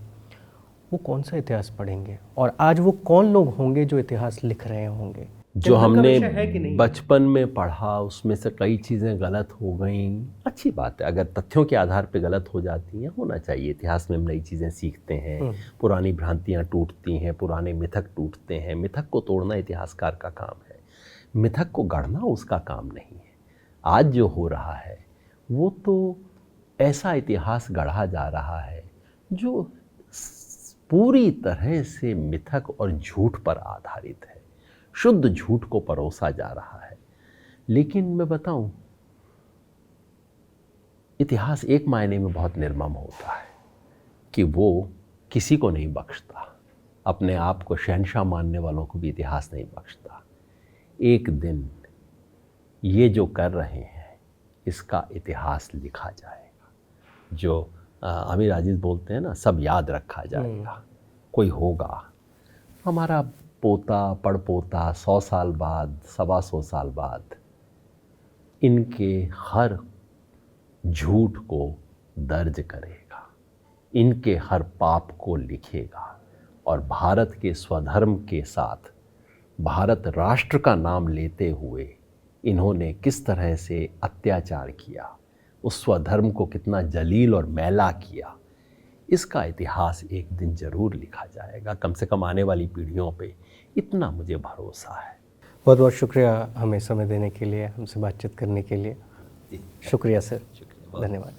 वो कौन सा इतिहास पढ़ेंगे, और आज वो कौन लोग होंगे जो इतिहास लिख रहे होंगे। जो हमने बचपन में पढ़ा उसमें से कई चीज़ें गलत हो गई, अच्छी बात है, अगर तथ्यों के आधार पे गलत हो जाती हैं, होना चाहिए। इतिहास में हम नई चीज़ें सीखते हैं, पुरानी भ्रांतियाँ टूटती हैं, पुराने मिथक टूटते हैं। मिथक को तोड़ना इतिहासकार का काम है, मिथक को गढ़ना उसका काम नहीं है। आज जो हो रहा है वो तो ऐसा इतिहास गढ़ा जा रहा है जो पूरी तरह से मिथक और झूठ पर आधारित है, शुद्ध झूठ को परोसा जा रहा है। लेकिन मैं बताऊं, इतिहास एक मायने में बहुत निर्मम होता है कि वो किसी को नहीं बख्शता, अपने आप को शहंशाह मानने वालों को भी इतिहास नहीं बख्शता। एक दिन ये जो कर रहे हैं इसका इतिहास लिखा जाएगा। जो अमीर अजीज बोलते हैं ना, सब याद रखा जाएगा। कोई होगा हमारा पोता पड़पोता 100 साल बाद 125 साल बाद इनके हर झूठ को दर्ज करेगा, इनके हर पाप को लिखेगा, और भारत के स्वधर्म के साथ भारत राष्ट्र का नाम लेते हुए इन्होंने किस तरह से अत्याचार किया, उस स्वधर्म को कितना जलील और मैला किया, इसका इतिहास एक दिन जरूर लिखा जाएगा। कम से कम आने वाली पीढ़ियों पे इतना मुझे भरोसा है। बहुत बहुत शुक्रिया हमें समय देने के लिए, हमसे बातचीत करने के लिए। शुक्रिया सर, धन्यवाद।